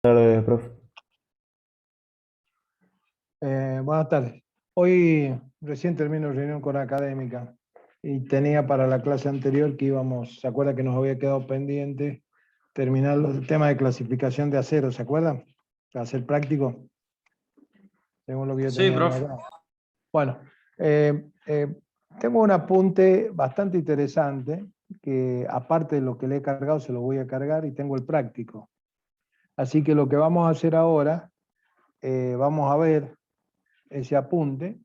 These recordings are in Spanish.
Tardes, profe. Buenas tardes. Hoy recién termino reunión con académica y tenía para la clase anterior que íbamos, ¿se acuerda que nos había quedado pendiente terminar el tema de clasificación de acero? ¿Se acuerdan? Para hacer práctico, según lo que yo Sí, tenía profe. anotado. Bueno, tengo un apunte bastante interesante que aparte de lo que le he cargado, se lo voy a cargar y tengo el práctico. Así que lo que vamos a hacer ahora, vamos a ver ese apunte.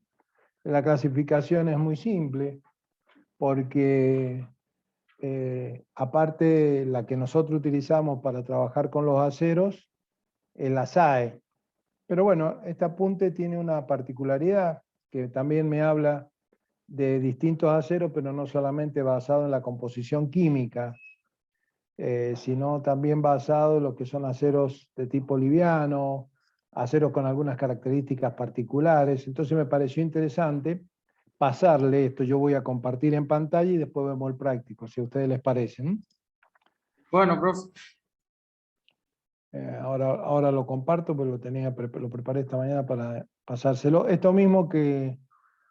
La clasificación es muy simple porque aparte la que nosotros utilizamos para trabajar con los aceros es la SAE. Pero bueno, este apunte tiene una particularidad que también me habla de distintos aceros, pero no solamente basado en la composición química, sino también basado en lo que son aceros de tipo liviano, aceros con algunas características particulares. Entonces me pareció interesante pasarle esto. Yo voy a compartir en pantalla y después vemos el práctico, si a ustedes les parece. Bueno, profe. Ahora lo comparto, pero lo preparé esta mañana para pasárselo. Esto mismo que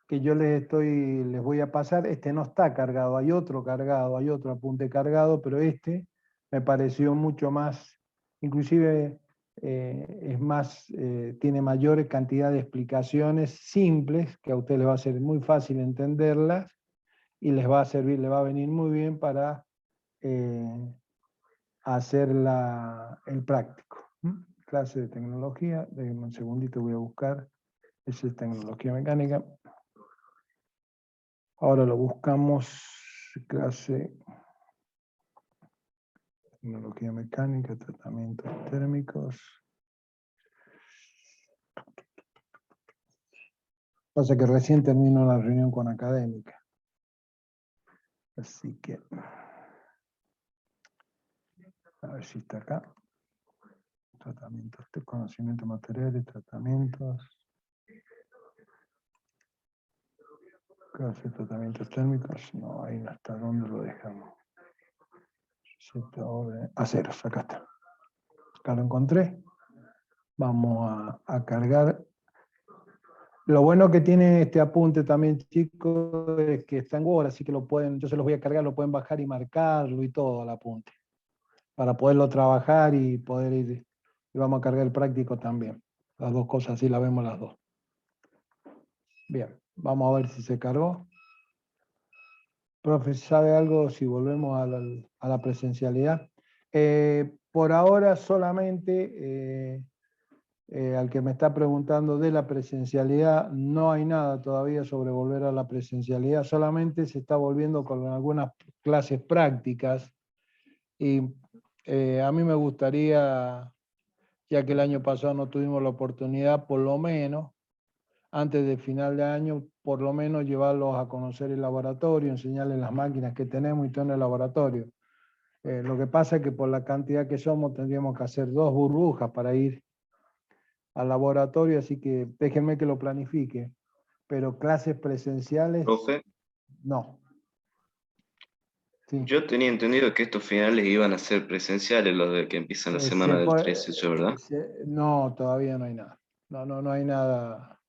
yo les voy a pasar, este no está cargado, hay otro cargado, hay otro apunte cargado, pero este me pareció mucho más, inclusive es más, tiene mayor cantidad de explicaciones simples, que a ustedes les va a ser muy fácil entenderlas y les va a servir, les va a venir muy bien para hacer el práctico. Clase de tecnología, déjenme un segundito, voy a buscar, esa es tecnología mecánica. Ahora lo buscamos, clase, tecnología mecánica, tratamientos térmicos. Pasa que recién termino la reunión con académica. Así que, a ver si está acá. Tratamientos, conocimientos materiales, tratamientos. Clase de tratamientos térmicos. No, ahí no está. ¿Dónde lo dejamos? Aceros, acá está. Acá lo encontré. Vamos a cargar. Lo bueno que tiene este apunte también, chicos, es que está en Word, así que lo pueden, yo se los voy a cargar, lo pueden bajar y marcarlo y todo al apunte, para poderlo trabajar y poder ir. Y vamos a cargar el práctico también. Las dos cosas, así las vemos las dos. Bien, vamos a ver si se cargó. Profe, ¿sabe algo si volvemos a la presencialidad? Por ahora solamente al que me está preguntando de la presencialidad, no hay nada todavía sobre volver a la presencialidad, solamente se está volviendo con algunas clases prácticas y a mí me gustaría, ya que el año pasado no tuvimos la oportunidad, por lo menos, antes del final de año, por lo menos llevarlos a conocer el laboratorio, enseñarles las máquinas que tenemos y todo en el laboratorio. Lo que pasa es que por la cantidad que somos tendríamos que hacer 2 burbujas para ir al laboratorio, así que déjenme que lo planifique. Pero clases presenciales, Profe, no. Sí. yo tenía entendido que estos finales iban a ser presenciales, los de que empiezan la semana del 13, ¿verdad? No, todavía no hay nada. No hay nada.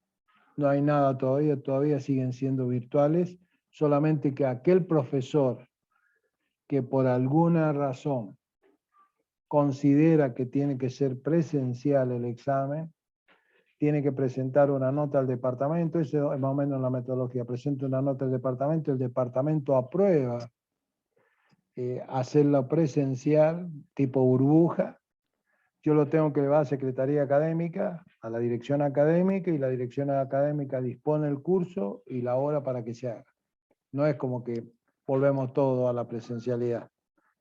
No hay nada todavía, todavía siguen siendo virtuales, solamente que aquel profesor que por alguna razón considera que tiene que ser presencial el examen, tiene que presentar una nota al departamento, eso es más o menos la metodología, presenta una nota al departamento, el departamento aprueba hacerla presencial, tipo burbuja, yo lo tengo que llevar a Secretaría Académica, a la dirección académica, y la dirección académica dispone el curso y la hora para que se haga. No es como que volvemos todo a la presencialidad.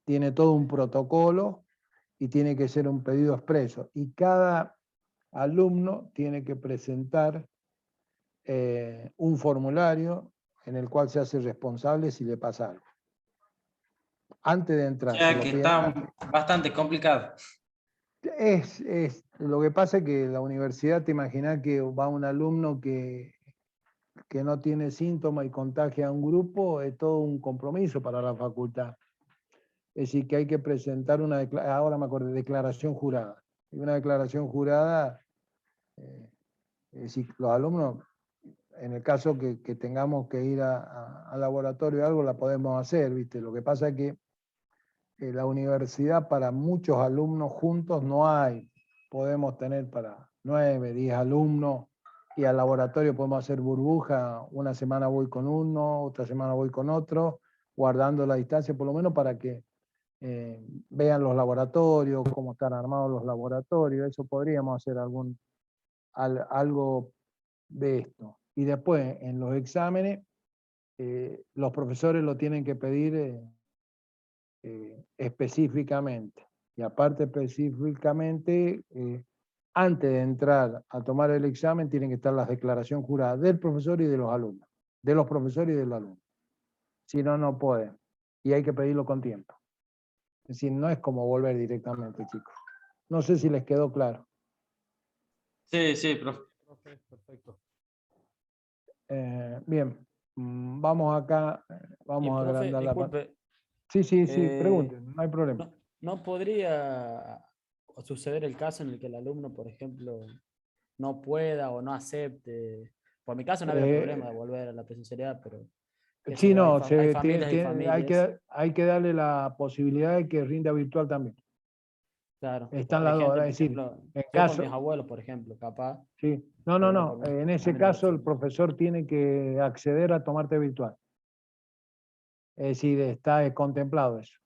Tiene todo un protocolo y tiene que ser un pedido expreso. Y cada alumno tiene que presentar un formulario en el cual se hace responsable si le pasa algo. Antes de O entrar, se sea lo que piden. está bastante complicado. Lo que pasa es que la universidad, te imaginas que va un alumno que no tiene síntomas y contagia a un grupo, es todo un compromiso para la facultad. Es decir, que hay que presentar ahora me acordé, declaración jurada. Y una declaración jurada, si los alumnos, en el caso que tengamos que ir al laboratorio o algo, la podemos hacer, ¿viste? Lo que pasa es que la universidad para muchos alumnos juntos no hay. Podemos tener para 9, 10 alumnos y al laboratorio podemos hacer burbuja. Una semana voy con uno, otra semana voy con otro, guardando la distancia, por lo menos para que vean los laboratorios, cómo están armados los laboratorios. Eso podríamos hacer algo de esto. Y después, en los exámenes, los profesores lo tienen que pedir específicamente. Y aparte específicamente, antes de entrar a tomar el examen, tienen que estar las declaraciones juradas del profesor y de los alumnos. De los profesores y del alumno. Si no, no pueden. Y hay que pedirlo con tiempo. Es decir, no es como volver directamente, chicos. No sé si les quedó claro. Sí, sí, profe. Perfecto. Bien, vamos acá, vamos a profe, agrandar la pantalla. disculpe, Sí, pregunten, no hay problema. ¿no podría suceder el caso en el que el alumno, por ejemplo, no pueda o no acepte? Por mi caso no había problema de volver a la presencialidad, pero Sí, no, hay familias y familias. hay que darle la posibilidad de que rinda virtual también. Claro. Están Hay las dos, gente, es por decir, ejemplo, en yo con caso... mis abuelos, por ejemplo, capaz. Sí, no, en ese caso el profesor tiene que acceder a tomarte virtual. Es decir, está contemplado eso.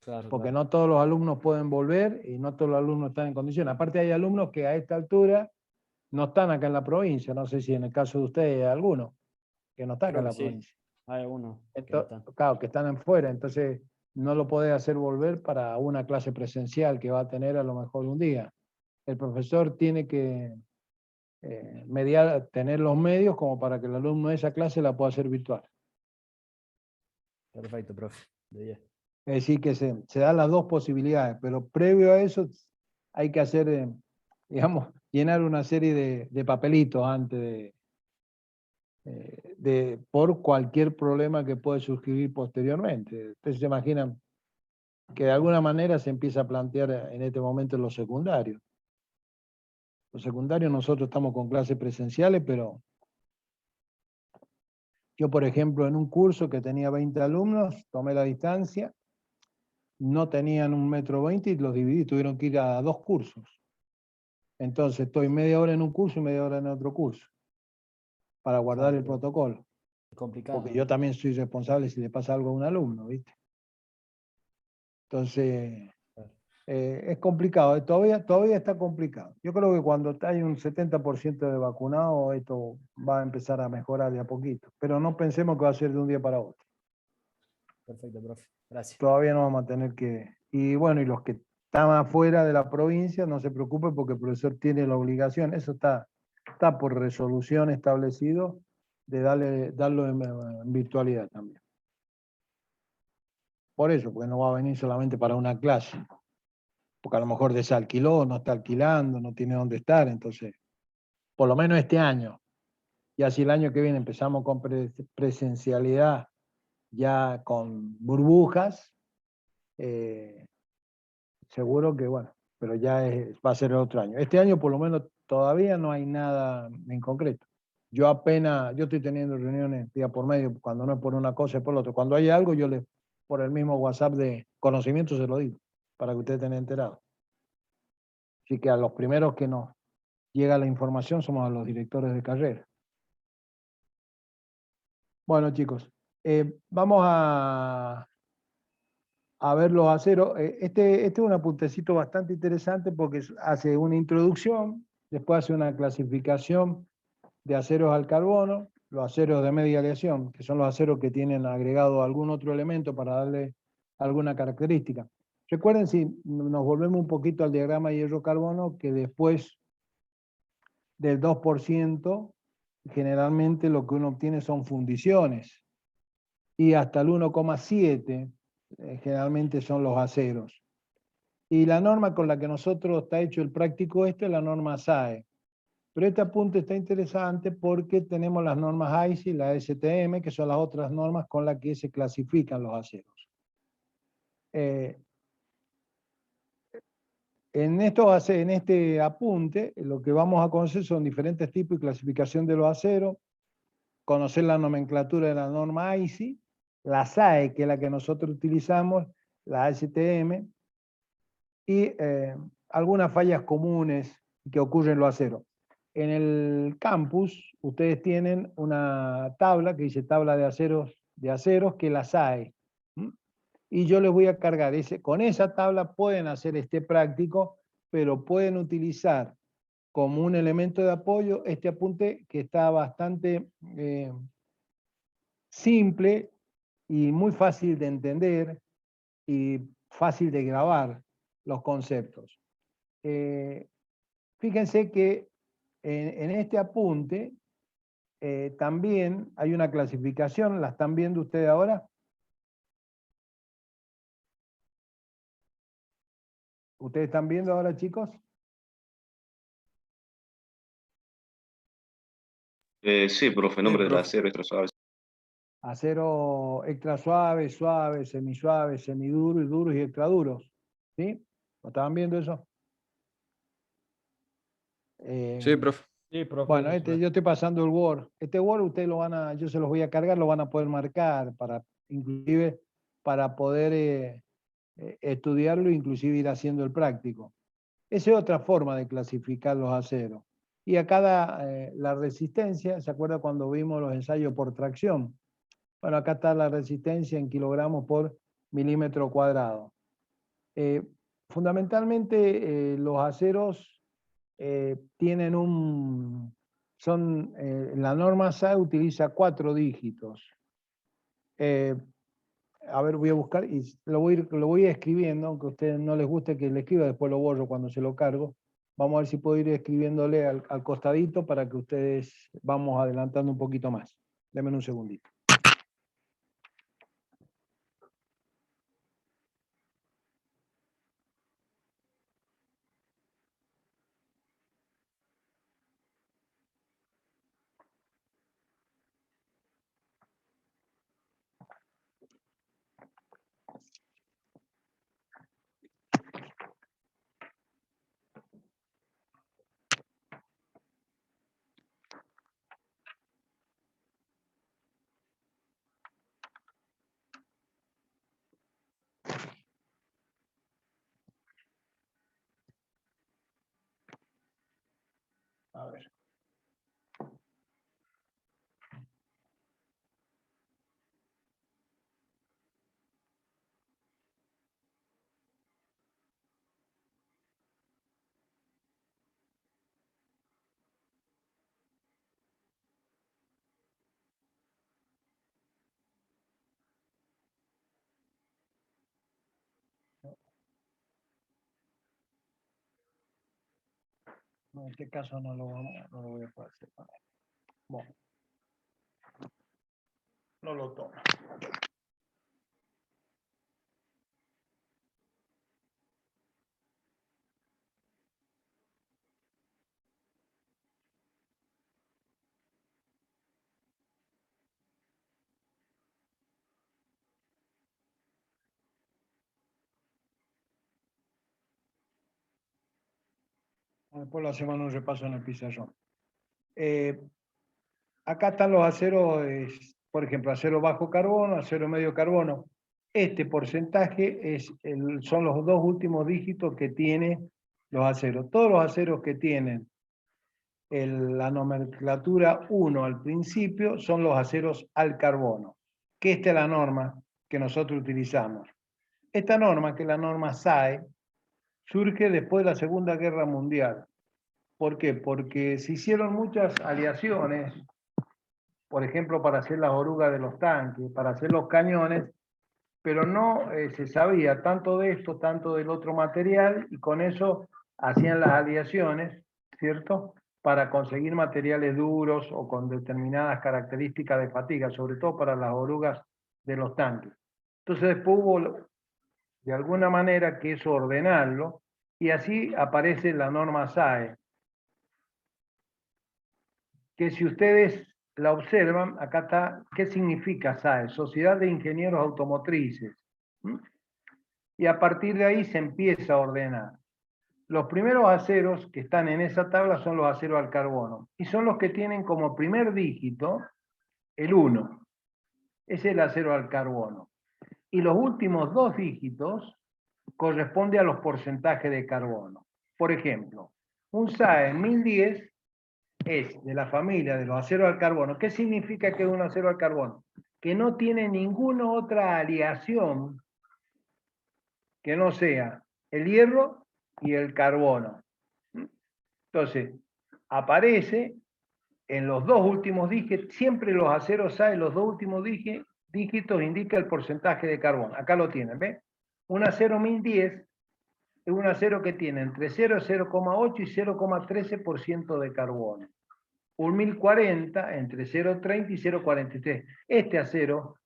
Claro, Porque claro. no todos los alumnos pueden volver y no todos los alumnos están en condiciones. Aparte hay alumnos que a esta altura no están acá en la provincia. No sé si en el caso de ustedes hay alguno que no está acá Creo en que la sí. provincia. Hay algunos que no Entonces, están. claro, que están afuera. Entonces no lo podés hacer volver para una clase presencial que va a tener a lo mejor un día. El profesor tiene que tener los medios como para que el alumno de esa clase la pueda hacer virtual. Perfecto, profe. De 10. Es decir, que se dan las dos posibilidades, pero previo a eso hay que hacer, digamos, llenar una serie de papelitos antes por cualquier problema que puede surgir posteriormente. Ustedes se imaginan que de alguna manera se empieza a plantear en este momento en los secundarios. Los secundarios nosotros estamos con clases presenciales, pero yo, por ejemplo, en un curso que tenía 20 alumnos, tomé la distancia, no tenían 1,20 m y los dividí, tuvieron que ir a 2 cursos. Entonces estoy media hora en un curso y media hora en otro curso, para guardar el protocolo. Es complicado. Porque yo también soy responsable si le pasa algo a un alumno, ¿viste? Entonces, es complicado, todavía está complicado. Yo creo que cuando hay un 70% de vacunados, esto va a empezar a mejorar de a poquito. Pero no pensemos que va a ser de un día para otro. Perfecto, profe. Gracias. Todavía no vamos a tener que... Y bueno, y los que están afuera de la provincia, no se preocupen porque el profesor tiene la obligación, eso está por resolución establecido, de darlo en virtualidad también. Por eso, porque no va a venir solamente para una clase. Porque a lo mejor desalquiló, no está alquilando, no tiene dónde estar, entonces, por lo menos este año. Y así el año que viene empezamos con presencialidad, ya con burbujas, seguro que bueno, pero ya va a ser el otro año. Este año por lo menos todavía no hay nada en concreto. Yo estoy teniendo reuniones día por medio, cuando no es por una cosa es por la otra. Cuando hay algo, por el mismo WhatsApp de conocimiento se lo digo, para que ustedes estén enterados. Así que a los primeros que nos llega la información somos a los directores de carrera. Bueno, chicos, vamos a ver los aceros. Este es un apuntecito bastante interesante porque hace una introducción, después hace una clasificación de aceros al carbono, los aceros de media aleación, que son los aceros que tienen agregado algún otro elemento para darle alguna característica. Recuerden, si nos volvemos un poquito al diagrama hierro-carbono, que después del 2%, generalmente lo que uno obtiene son fundiciones, y hasta el 1,7 generalmente son los aceros. Y la norma con la que nosotros está hecho el práctico es la norma SAE. Pero este apunte está interesante porque tenemos las normas AISI y la STM, que son las otras normas con las que se clasifican los aceros. en este apunte, lo que vamos a conocer son diferentes tipos y clasificación de los aceros, conocer la nomenclatura de la norma ISI, la SAE, que es la que nosotros utilizamos, la ASTM, y algunas fallas comunes que ocurren en los aceros. En el campus, ustedes tienen una tabla que dice tabla de aceros, que es la SAE. Y yo les voy a cargar, con esa tabla pueden hacer este práctico, pero pueden utilizar como un elemento de apoyo este apunte que está bastante simple y muy fácil de entender y fácil de grabar los conceptos. Fíjense que en este apunte también hay una clasificación, ¿la están viendo ustedes ahora? ¿Ustedes están viendo ahora, chicos? Sí, profe, nombre del acero extra suave. Acero extra suave, suave, semisuave, semiduro y duros y extra duros. ¿Sí? ¿Lo estaban viendo eso? Sí, profe. Sí, profe. Bueno, yo estoy pasando el Word. Este Word ustedes yo se los voy a cargar, lo van a poder marcar, inclusive para poder estudiarlo, inclusive ir haciendo el práctico. Esa es otra forma de clasificar los aceros. Y acá la resistencia, ¿se acuerda cuando vimos los ensayos por tracción? Bueno, acá está la resistencia en kilogramos por milímetro cuadrado. Fundamentalmente los aceros tienen la norma SAE utiliza 4 dígitos. A ver, voy a buscar y lo voy escribiendo, aunque a ustedes no les guste que le escriba, después lo borro cuando se lo cargo. Vamos a ver si puedo ir escribiéndole al costadito para que ustedes vamos adelantando un poquito más. Denme un segundito. A ver. En este caso no lo voy a poder separar. Bueno. No lo tomo. Después lo hacemos en un repaso en el pizarrón. Acá están los aceros, por ejemplo, acero bajo carbono, acero medio carbono. Este porcentaje son los 2 últimos dígitos que tiene los aceros. Todos los aceros que tienen la nomenclatura 1 al principio son los aceros al carbono, que esta es la norma que nosotros utilizamos. Esta norma, que es la norma SAE, surge después de la Segunda Guerra Mundial. ¿Por qué? Porque se hicieron muchas aleaciones, por ejemplo, para hacer las orugas de los tanques, para hacer los cañones, pero no se sabía tanto de esto, tanto del otro material, y con eso hacían las aleaciones, ¿cierto?, para conseguir materiales duros o con determinadas características de fatiga, sobre todo para las orugas de los tanques. Entonces después hubo, de alguna manera, que eso ordenarlo, y así aparece la norma SAE, que si ustedes la observan, acá está, ¿qué significa SAE? Sociedad de Ingenieros Automotrices. Y a partir de ahí se empieza a ordenar. Los primeros aceros que están en esa tabla son los aceros al carbono. Y son los que tienen como primer dígito el 1. Ese es el acero al carbono. Y los últimos 2 dígitos corresponden a los porcentajes de carbono. Por ejemplo, un SAE 1010 es de la familia de los aceros al carbono. ¿Qué significa que es un acero al carbono? Que no tiene ninguna otra aleación que no sea el hierro y el carbono. Entonces, aparece en los 2 últimos dígitos, siempre los aceros SAE, los 2 últimos dígitos indica el porcentaje de carbono. Acá lo tienen, ¿ven? Un acero 1010 es un acero que tiene entre 0, 0,8 y 0,13% de carbono. Un 1040 entre 0,30 y 0,43. Este acero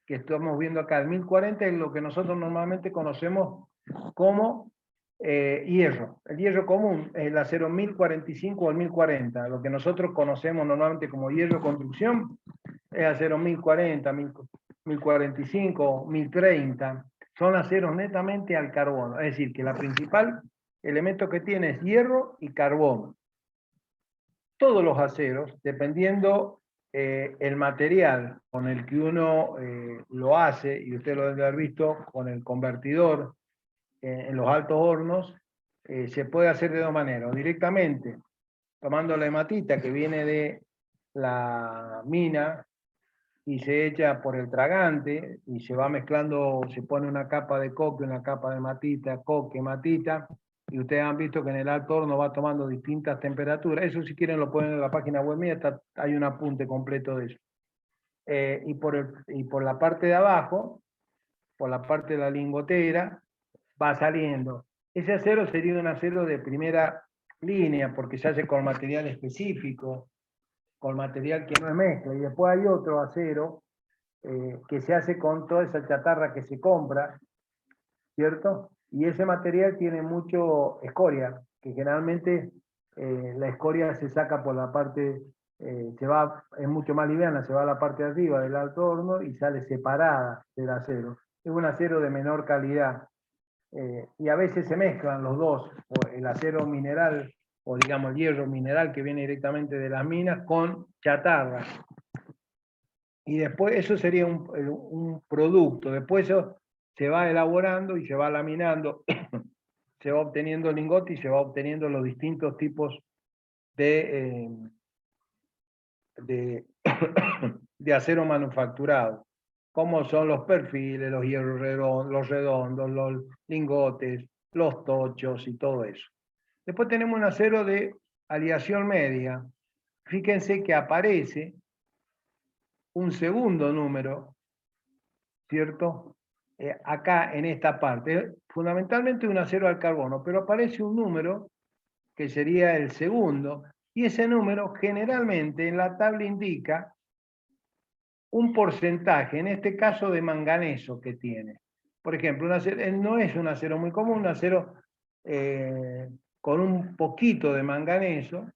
que estamos viendo acá, el 1040, es lo que nosotros normalmente conocemos como hierro. El hierro común es el acero 1045 o el 1040. Lo que nosotros conocemos normalmente como hierro de construcción es acero 1040, 1045, 1030. Son aceros netamente al carbono. Es decir, que la principal elemento que tiene es hierro y carbón. Todos los aceros, dependiendo el material con el que uno lo hace, y usted lo debe haber visto con el convertidor en los altos hornos, se puede hacer de dos maneras. O directamente, tomando la hematita que viene de la mina y se echa por el tragante y se va mezclando, se pone una capa de coque, una capa de hematita, coque, hematita, y ustedes han visto que en el alto horno va tomando distintas temperaturas. Eso si quieren lo ponen en la página web mía, hay un apunte completo de eso. Y por la parte de abajo, por la parte de la lingotera, va saliendo. Ese acero sería un acero de primera línea, porque se hace con material específico, con material que no es mezcla. Y después hay otro acero que se hace con toda esa chatarra que se compra, ¿cierto? Y ese material tiene mucho escoria, que generalmente la escoria se saca por la parte, es mucho más liviana, se va a la parte de arriba del alto horno y sale separada del acero. Es un acero de menor calidad. Y a veces se mezclan los dos, o el acero mineral, o digamos el hierro mineral que viene directamente de las minas, con chatarra. Y después eso sería un producto. Después eso se va elaborando y se va laminando, se va obteniendo el lingote y se va obteniendo los distintos tipos de acero manufacturado, como son los perfiles, los hierros redondos, los lingotes, los tochos y todo eso. Después tenemos un acero de aleación media. Fíjense que aparece un segundo número, ¿cierto? Acá en esta parte, fundamentalmente un acero al carbono, pero aparece un número que sería el segundo, y ese número generalmente en la tabla indica un porcentaje, en este caso de manganeso que tiene. Por ejemplo, no es un acero muy común, un acero con un poquito de manganeso,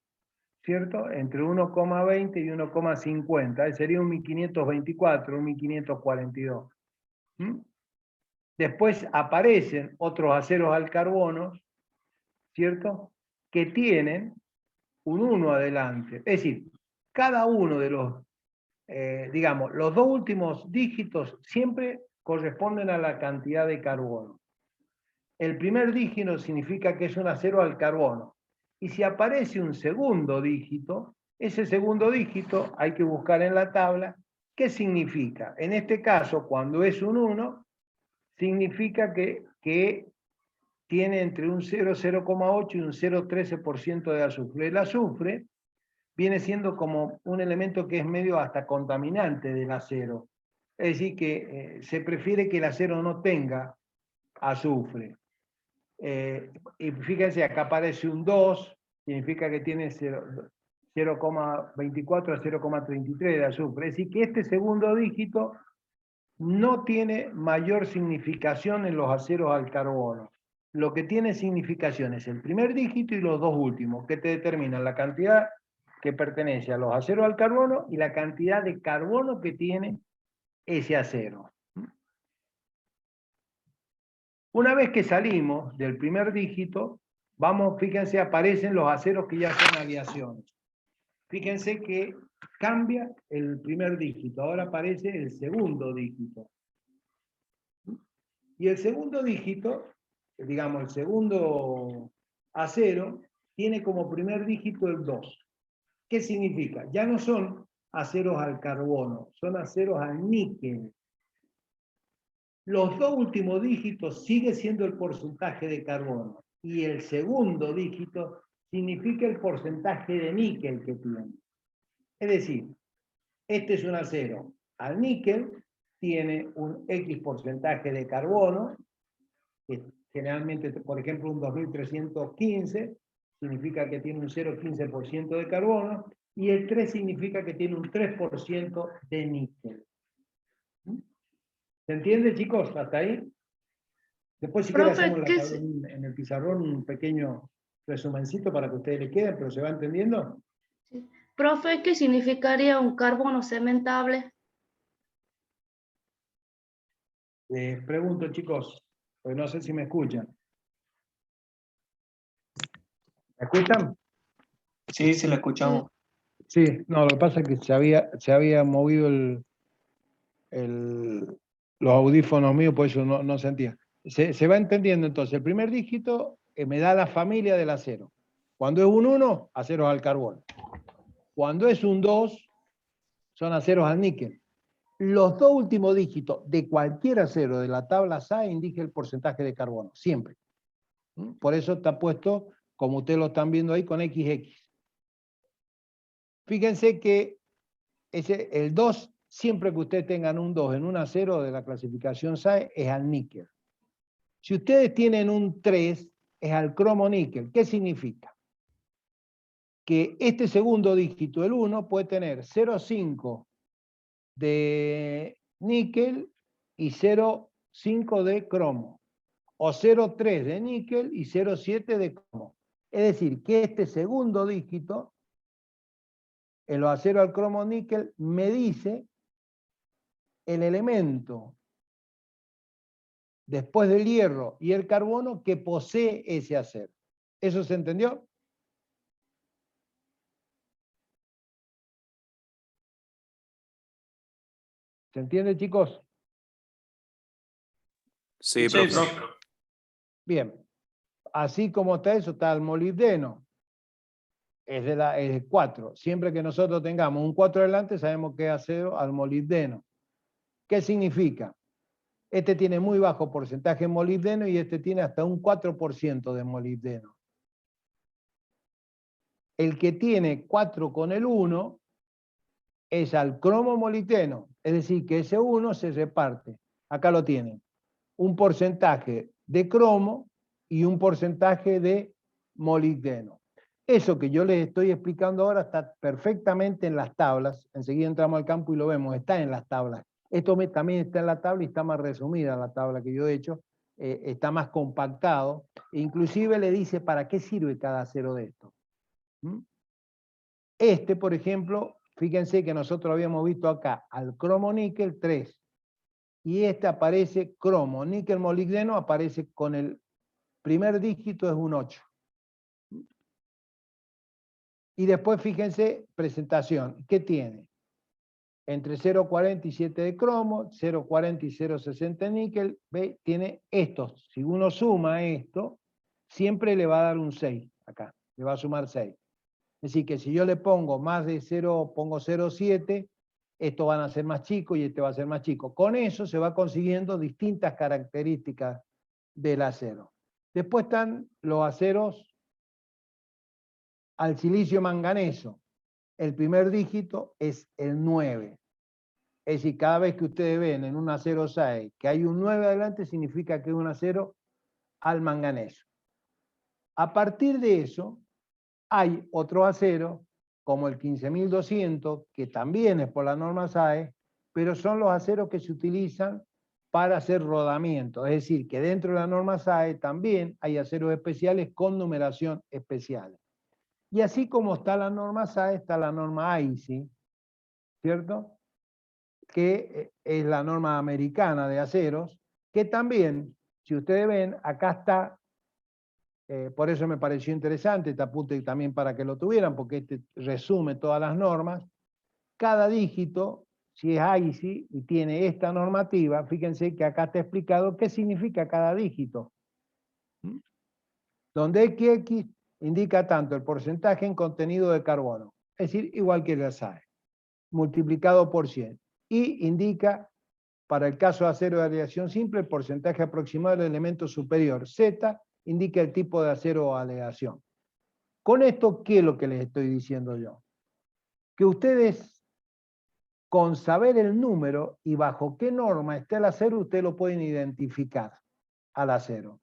¿cierto? Entre 1,20 y 1,50, sería un 1524, un 1542. Después aparecen otros aceros al carbono, ¿cierto? Que tienen un 1 adelante. Es decir, cada uno de los, digamos, los dos últimos dígitos siempre corresponden a la cantidad de carbono. El primer dígito significa que es un acero al carbono. Y si aparece un segundo dígito, ese segundo dígito hay que buscar en la tabla qué significa. En este caso, cuando es un 1, significa que tiene entre un 0,8 y un 0,13% de azufre. El azufre viene siendo como un elemento que es medio hasta contaminante del acero. Es decir, que se prefiere que el acero no tenga azufre. Y fíjense, acá aparece un 2, significa que tiene 0,24 a 0,33 de azufre. Es decir, que este segundo dígito no tiene mayor significación en los aceros al carbono. Lo que tiene significación es el primer dígito y los dos últimos, que te determinan la cantidad que pertenece a los aceros al carbono y la cantidad de carbono que tiene ese acero. Una vez que salimos del primer dígito, Vamos, fíjense, aparecen los aceros que ya son aleaciones. Fíjense que cambia el primer dígito, ahora aparece el segundo dígito. Y el segundo dígito, digamos, el segundo acero, tiene como primer dígito el 2. ¿Qué significa? Ya no son aceros al carbono, son aceros al níquel. Los dos últimos dígitos sigue siendo el porcentaje de carbono y el segundo dígito significa el porcentaje de níquel que tiene. Es decir, este es un acero al níquel, tiene un X porcentaje de carbono, que generalmente, por ejemplo, un 2315, significa que tiene un 0,15% de carbono, y el 3 significa que tiene un 3% de níquel. ¿Se entiende, chicos? ¿Hasta ahí? Después, si quieren, hacemos en el pizarrón un pequeño resumencito para que a ustedes les queden, pero ¿se va entendiendo? Sí. Profe, ¿qué significaría un carbono cementable? Pregunto, chicos, porque no sé si me escuchan. ¿Me escuchan? Sí, sí, la escuchamos. Sí, no, lo que pasa es que se había movido los audífonos míos, por eso no sentía. Se va entendiendo entonces. El primer dígito me da la familia del acero. Cuando es un 1, aceros al carbono. Cuando es un 2, son aceros al níquel. Los dos últimos dígitos de cualquier acero de la tabla SAE indica el porcentaje de carbono, siempre. Por eso está puesto, como ustedes lo están viendo ahí, con XX. Fíjense que el 2, siempre que ustedes tengan un 2 en un acero de la clasificación SAE, es al níquel. Si ustedes tienen un 3, es al cromo-níquel. ¿Qué significa? Que este segundo dígito, el 1, puede tener 0,5 de níquel y 0,5 de cromo, o 0,3 de níquel y 0,7 de cromo. Es decir, que este segundo dígito, en los aceros al cromo níquel, me dice el elemento después del hierro y el carbono que posee ese acero. ¿Eso se entendió? ¿Se entiende, chicos? Sí, Sí, profe. profe. Bien. Así como está eso, está el molibdeno. Es de 4. Siempre que nosotros tengamos un 4 adelante, sabemos que es acero al molibdeno. ¿Qué significa? Este tiene muy bajo porcentaje de molibdeno y este tiene hasta un 4% de molibdeno. El que tiene 4 con el 1 es al cromo molibdeno, es decir, que ese 1 se reparte. Acá lo tienen. Un porcentaje de cromo y un porcentaje de molibdeno. Eso que yo les estoy explicando ahora está perfectamente en las tablas. Enseguida entramos al campo y lo vemos, está en las tablas. Esto también está en la tabla y está más resumida la tabla que yo he hecho. Está más compactado. Inclusive le dice para qué sirve cada acero de estos. Este, por ejemplo, fíjense que nosotros habíamos visto acá al cromo níquel 3. Y este aparece cromo, níquel molibdeno aparece con el primer dígito es un 8. Y después fíjense, presentación, ¿qué tiene? Entre 0,40 y 7 de cromo, 0,40 y 0,60 de níquel, ¿ve? Tiene estos. Si uno suma esto, siempre le va a dar un 6 acá, le va a sumar 6. Es decir, que si yo le pongo más de 0, pongo 0,7, estos van a ser más chicos y este va a ser más chico. Con eso se va consiguiendo distintas características del acero. Después están los aceros al silicio manganeso. El primer dígito es el 9. Es decir, cada vez que ustedes ven en un acero SAE que hay un 9 adelante, significa que es un acero al manganeso. A partir de eso, hay otro acero, como el 15200, que también es por la norma SAE, pero son los aceros que se utilizan para hacer rodamiento. Es decir, que dentro de la norma SAE también hay aceros especiales con numeración especial. Y así como está la norma SAE, está la norma AISI, ¿cierto? Que es la norma americana de aceros, que también, si ustedes ven, acá está Por eso me pareció interesante, te apunte también para que lo tuvieran, porque este resume todas las normas. Cada dígito, si es ICI y tiene esta normativa, fíjense que acá está explicado qué significa cada dígito. Donde XX indica tanto el porcentaje en contenido de carbono, es decir, igual que el SAE, multiplicado por 100. Y indica, para el caso de acero de aleación simple, el porcentaje aproximado del elemento superior. Z indica el tipo de acero o aleación. Con esto, ¿qué es lo que les estoy diciendo yo? Que ustedes, con saber el número y bajo qué norma está el acero, ustedes lo pueden identificar al acero.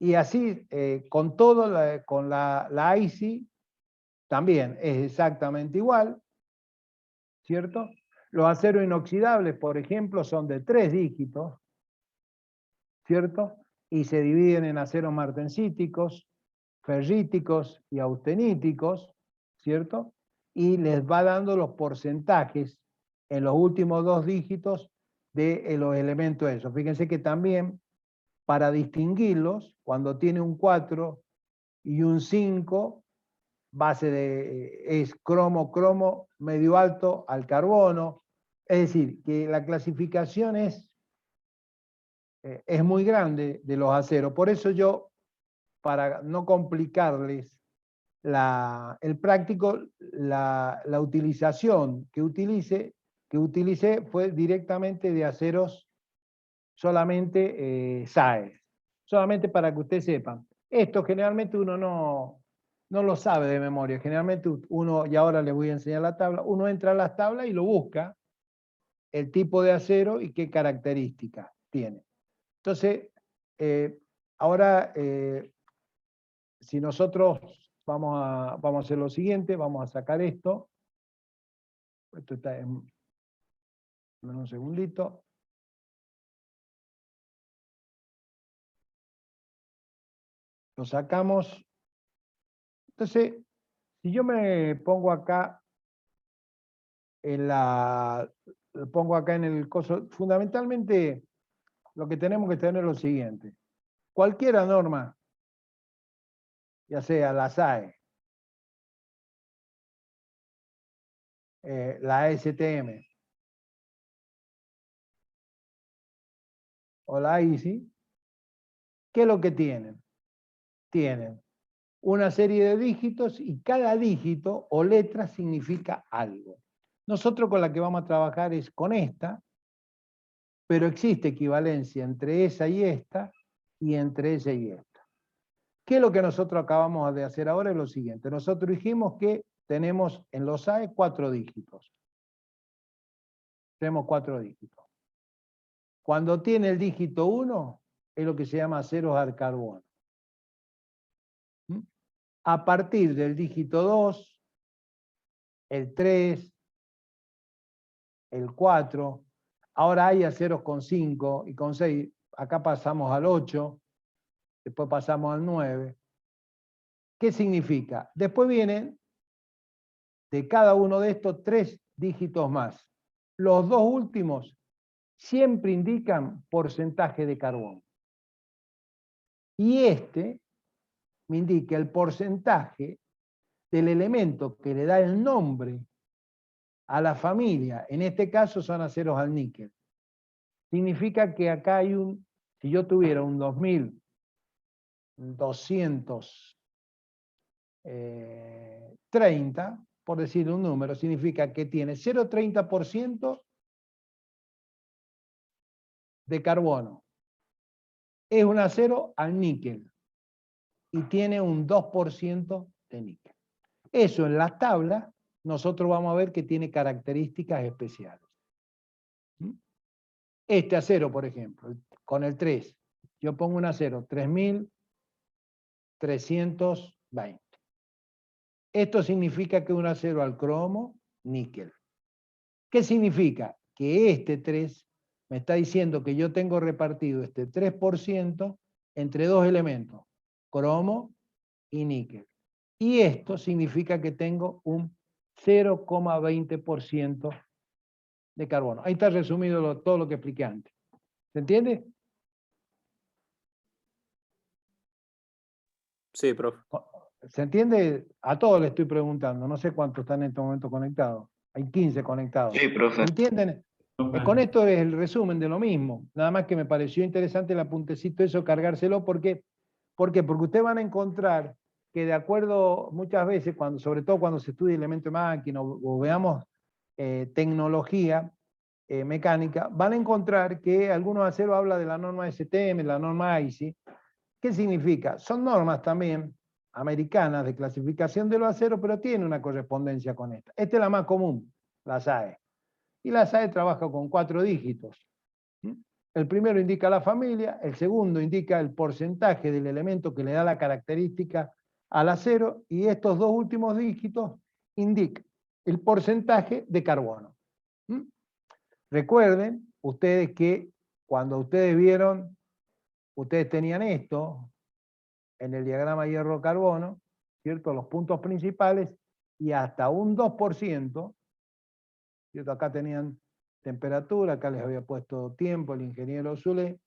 Y así, con todo, con la ICI, también es exactamente igual, ¿cierto? Los aceros inoxidables, por ejemplo, son de 3 dígitos, ¿cierto? Y se dividen en aceros martensíticos, ferríticos y austeníticos, ¿cierto? Y les va dando los porcentajes en los últimos 2 dígitos de los elementos esos. Fíjense que también, para distinguirlos, cuando tiene un 4 y un 5, es cromo-cromo medio alto al carbono. Es decir, que la clasificación es muy grande de los aceros. Por eso yo, para no complicarles el práctico, la utilización que utilicé fue directamente de aceros solamente SAE. Solamente para que ustedes sepan. Esto generalmente uno no lo sabe de memoria. Generalmente uno, y ahora les voy a enseñar la tabla, uno entra a las tablas y lo busca, el tipo de acero y qué características tiene. Entonces, ahora, si nosotros vamos a hacer lo siguiente, vamos a sacar esto. Esto está en un segundito. Lo sacamos. Entonces, si yo me pongo acá pongo acá en el coso, fundamentalmente lo que tenemos que tener es lo siguiente. Cualquier norma, ya sea la SAE, la STM o la ICI, ¿qué es lo que tienen? Tienen una serie de dígitos y cada dígito o letra significa algo. Nosotros con la que vamos a trabajar es con esta, pero existe equivalencia entre esa y esta y entre esa y esta. ¿Qué es lo que nosotros acabamos de hacer ahora? Es lo siguiente. Nosotros dijimos que tenemos en los SAE 4 dígitos. Tenemos 4 dígitos. Cuando tiene el dígito 1, es lo que se llama aceros al carbono. A partir del dígito 2, el 3, el 4, ahora hay aceros con 5 y con 6, acá pasamos al 8, después pasamos al 9. ¿Qué significa? Después vienen de cada uno de estos 3 dígitos más. Los 2 últimos siempre indican porcentaje de carbono. Y este me indica el porcentaje del elemento que le da el nombre a la familia. En este caso son aceros al níquel. Significa que acá hay si yo tuviera un 2230, por decirle un número, significa que tiene 0,30% de carbono. Es un acero al níquel y tiene un 2% de níquel. Eso en la tabla nosotros vamos a ver que tiene características especiales. Este acero, por ejemplo, con el 3, yo pongo un acero 3320. Esto significa que es un acero al cromo, níquel. ¿Qué significa? Que este 3 me está diciendo que yo tengo repartido este 3% entre 2 elementos, cromo y níquel. Y esto significa que tengo un 0,20% de carbono. Ahí está resumido todo lo que expliqué antes. ¿Se entiende? Sí, profe. ¿Se entiende? A todos les estoy preguntando, no sé cuántos están en este momento conectados. Hay 15 conectados. Sí, profe. ¿Entienden? Con esto es el resumen de lo mismo. Nada más que me pareció interesante el apuntecito eso, cargárselo, porque, ¿por qué? Porque ustedes van a encontrar que de acuerdo muchas veces, sobre todo cuando se estudia elemento de máquina o veamos tecnología mecánica, van a encontrar que algunos aceros hablan de la norma STM, la norma ISI. ¿Qué significa? Son normas también americanas de clasificación de los aceros, pero tiene una correspondencia con esta. Esta es la más común, la SAE. Y la SAE trabaja con 4 dígitos. El primero indica la familia, el segundo indica el porcentaje del elemento que le da la característica al acero, y estos 2 últimos dígitos indican el porcentaje de carbono. Recuerden ustedes que cuando ustedes vieron, ustedes tenían esto en el diagrama hierro-carbono, ¿cierto? Los puntos principales, y hasta un 2%, ¿cierto? Acá tenían temperatura, acá les había puesto tiempo el ingeniero Zule,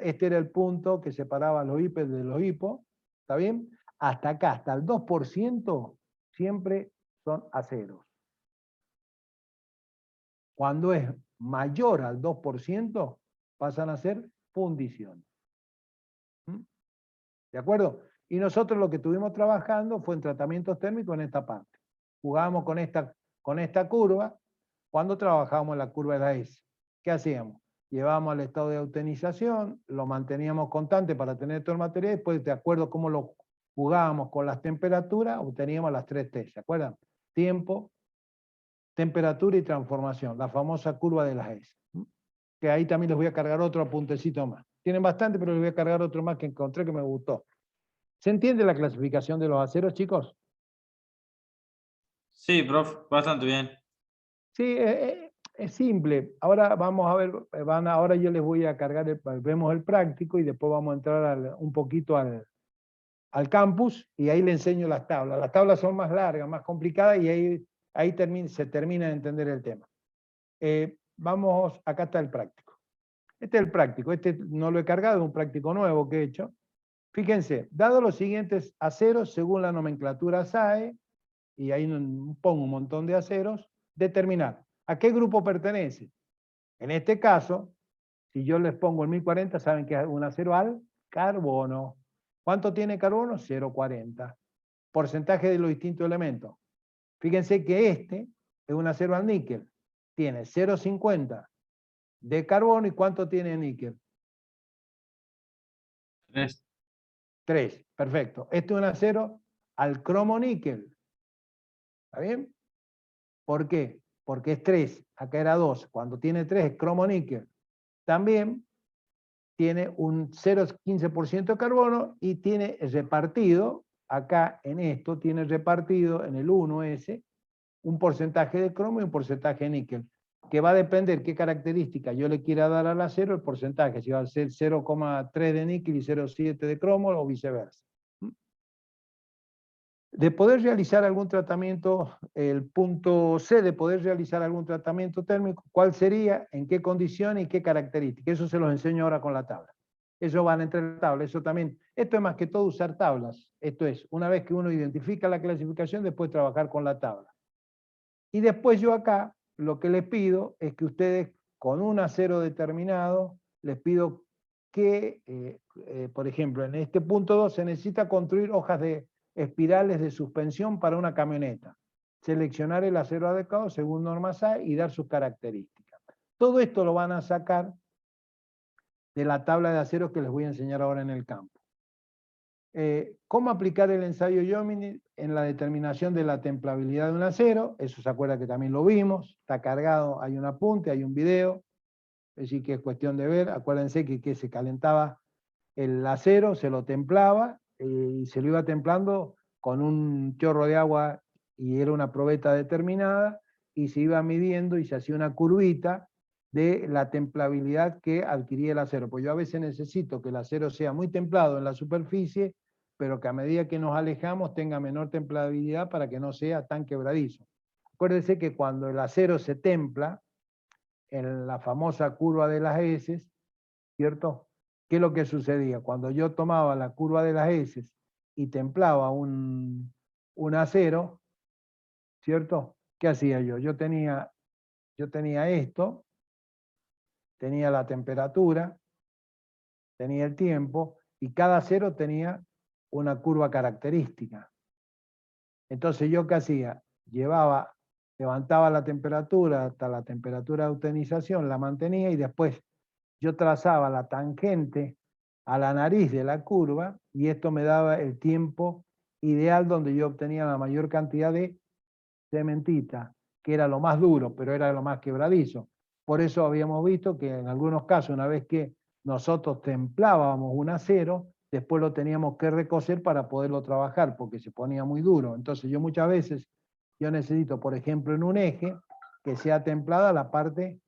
este era el punto que separaba los hipes de los hipos, ¿está bien? Hasta acá, hasta el 2%, siempre son aceros. Cuando es mayor al 2%, pasan a ser fundiciones. ¿De acuerdo? Y nosotros lo que estuvimos trabajando fue en tratamientos térmicos en esta parte. Jugábamos con esta curva cuando trabajábamos en la curva de la S. ¿Qué hacíamos? Llevábamos al estado de autenización, lo manteníamos constante para tener todo el material, y después, de acuerdo a cómo lo jugábamos con las temperaturas, obteníamos las 3 T, ¿se acuerdan? Tiempo, temperatura y transformación, la famosa curva de las S. Que ahí también les voy a cargar otro apuntecito más. Tienen bastante, pero les voy a cargar otro más que encontré que me gustó. ¿Se entiende la clasificación de los aceros, chicos? Sí, profe, bastante bien. Sí, es simple. Ahora vamos a ver, ahora yo les voy a cargar, vemos el práctico y después vamos a entrar un poquito al campus y ahí le enseño las tablas. Las tablas son más largas, más complicadas y ahí se termina de entender el tema. Vamos, acá está el práctico. Este es el práctico, este no lo he cargado, es un práctico nuevo que he hecho. Fíjense, dado los siguientes aceros según la nomenclatura SAE, y ahí pongo un montón de aceros, determinar a qué grupo pertenece. En este caso, si yo les pongo el 1040, saben que es un acero al carbono. ¿Cuánto tiene carbono? 0,40. Porcentaje de los distintos elementos. Fíjense que este es un acero al níquel. Tiene 0,50 de carbono, ¿y cuánto tiene níquel? 3. 3, perfecto. Este es un acero al cromo-níquel. ¿Está bien? ¿Por qué? Porque es 3, acá era 2. Cuando tiene 3 es cromo-níquel. También tiene un 0,15% de carbono y tiene repartido, acá en esto, tiene repartido en el 1S, un porcentaje de cromo y un porcentaje de níquel, que va a depender qué característica yo le quiera dar al acero, el porcentaje, si va a ser 0,3 de níquel y 0,7 de cromo o viceversa. De poder realizar algún tratamiento, el punto C de poder realizar algún tratamiento térmico, ¿cuál sería? ¿En qué condiciones y qué características? Eso se los enseño ahora con la tabla. Eso van a entrar en la tabla, eso también. Esto es más que todo usar tablas. Esto es, una vez que uno identifica la clasificación, después trabajar con la tabla. Y después yo acá, lo que les pido es que ustedes, con un acero determinado, les pido que, por ejemplo, en este punto 2 se necesita construir hojas de espirales de suspensión para una camioneta. Seleccionar el acero adecuado según norma SAE y dar sus características. Todo esto lo van a sacar de la tabla de aceros que les voy a enseñar ahora en el campo. ¿Cómo aplicar el ensayo Jomini en la determinación de la templabilidad de un acero? Eso se acuerda que también lo vimos, está cargado, hay un apunte, hay un video, es decir que es cuestión de ver. Acuérdense que se calentaba el acero, se lo templaba y se lo iba templando con un chorro de agua y era una probeta determinada y se iba midiendo y se hacía una curvita de la templabilidad que adquiría el acero. Pues yo a veces necesito que el acero sea muy templado en la superficie, pero que a medida que nos alejamos tenga menor templabilidad para que no sea tan quebradizo. Acuérdense que cuando el acero se templa, en la famosa curva de las S, ¿cierto? ¿Qué es lo que sucedía? Cuando yo tomaba la curva de las S y templaba un acero, ¿cierto? ¿Qué hacía yo? Yo tenía esto, tenía la temperatura, tenía el tiempo, y cada acero tenía una curva característica. Entonces yo ¿qué hacía? Levantaba la temperatura hasta la temperatura de eutenización, la mantenía y después yo trazaba la tangente a la nariz de la curva y esto me daba el tiempo ideal donde yo obtenía la mayor cantidad de cementita, que era lo más duro, pero era lo más quebradizo. Por eso habíamos visto que en algunos casos, una vez que nosotros templábamos un acero, después lo teníamos que recocer para poderlo trabajar, porque se ponía muy duro. Entonces yo muchas veces, yo necesito, por ejemplo, en un eje, que sea templada la parte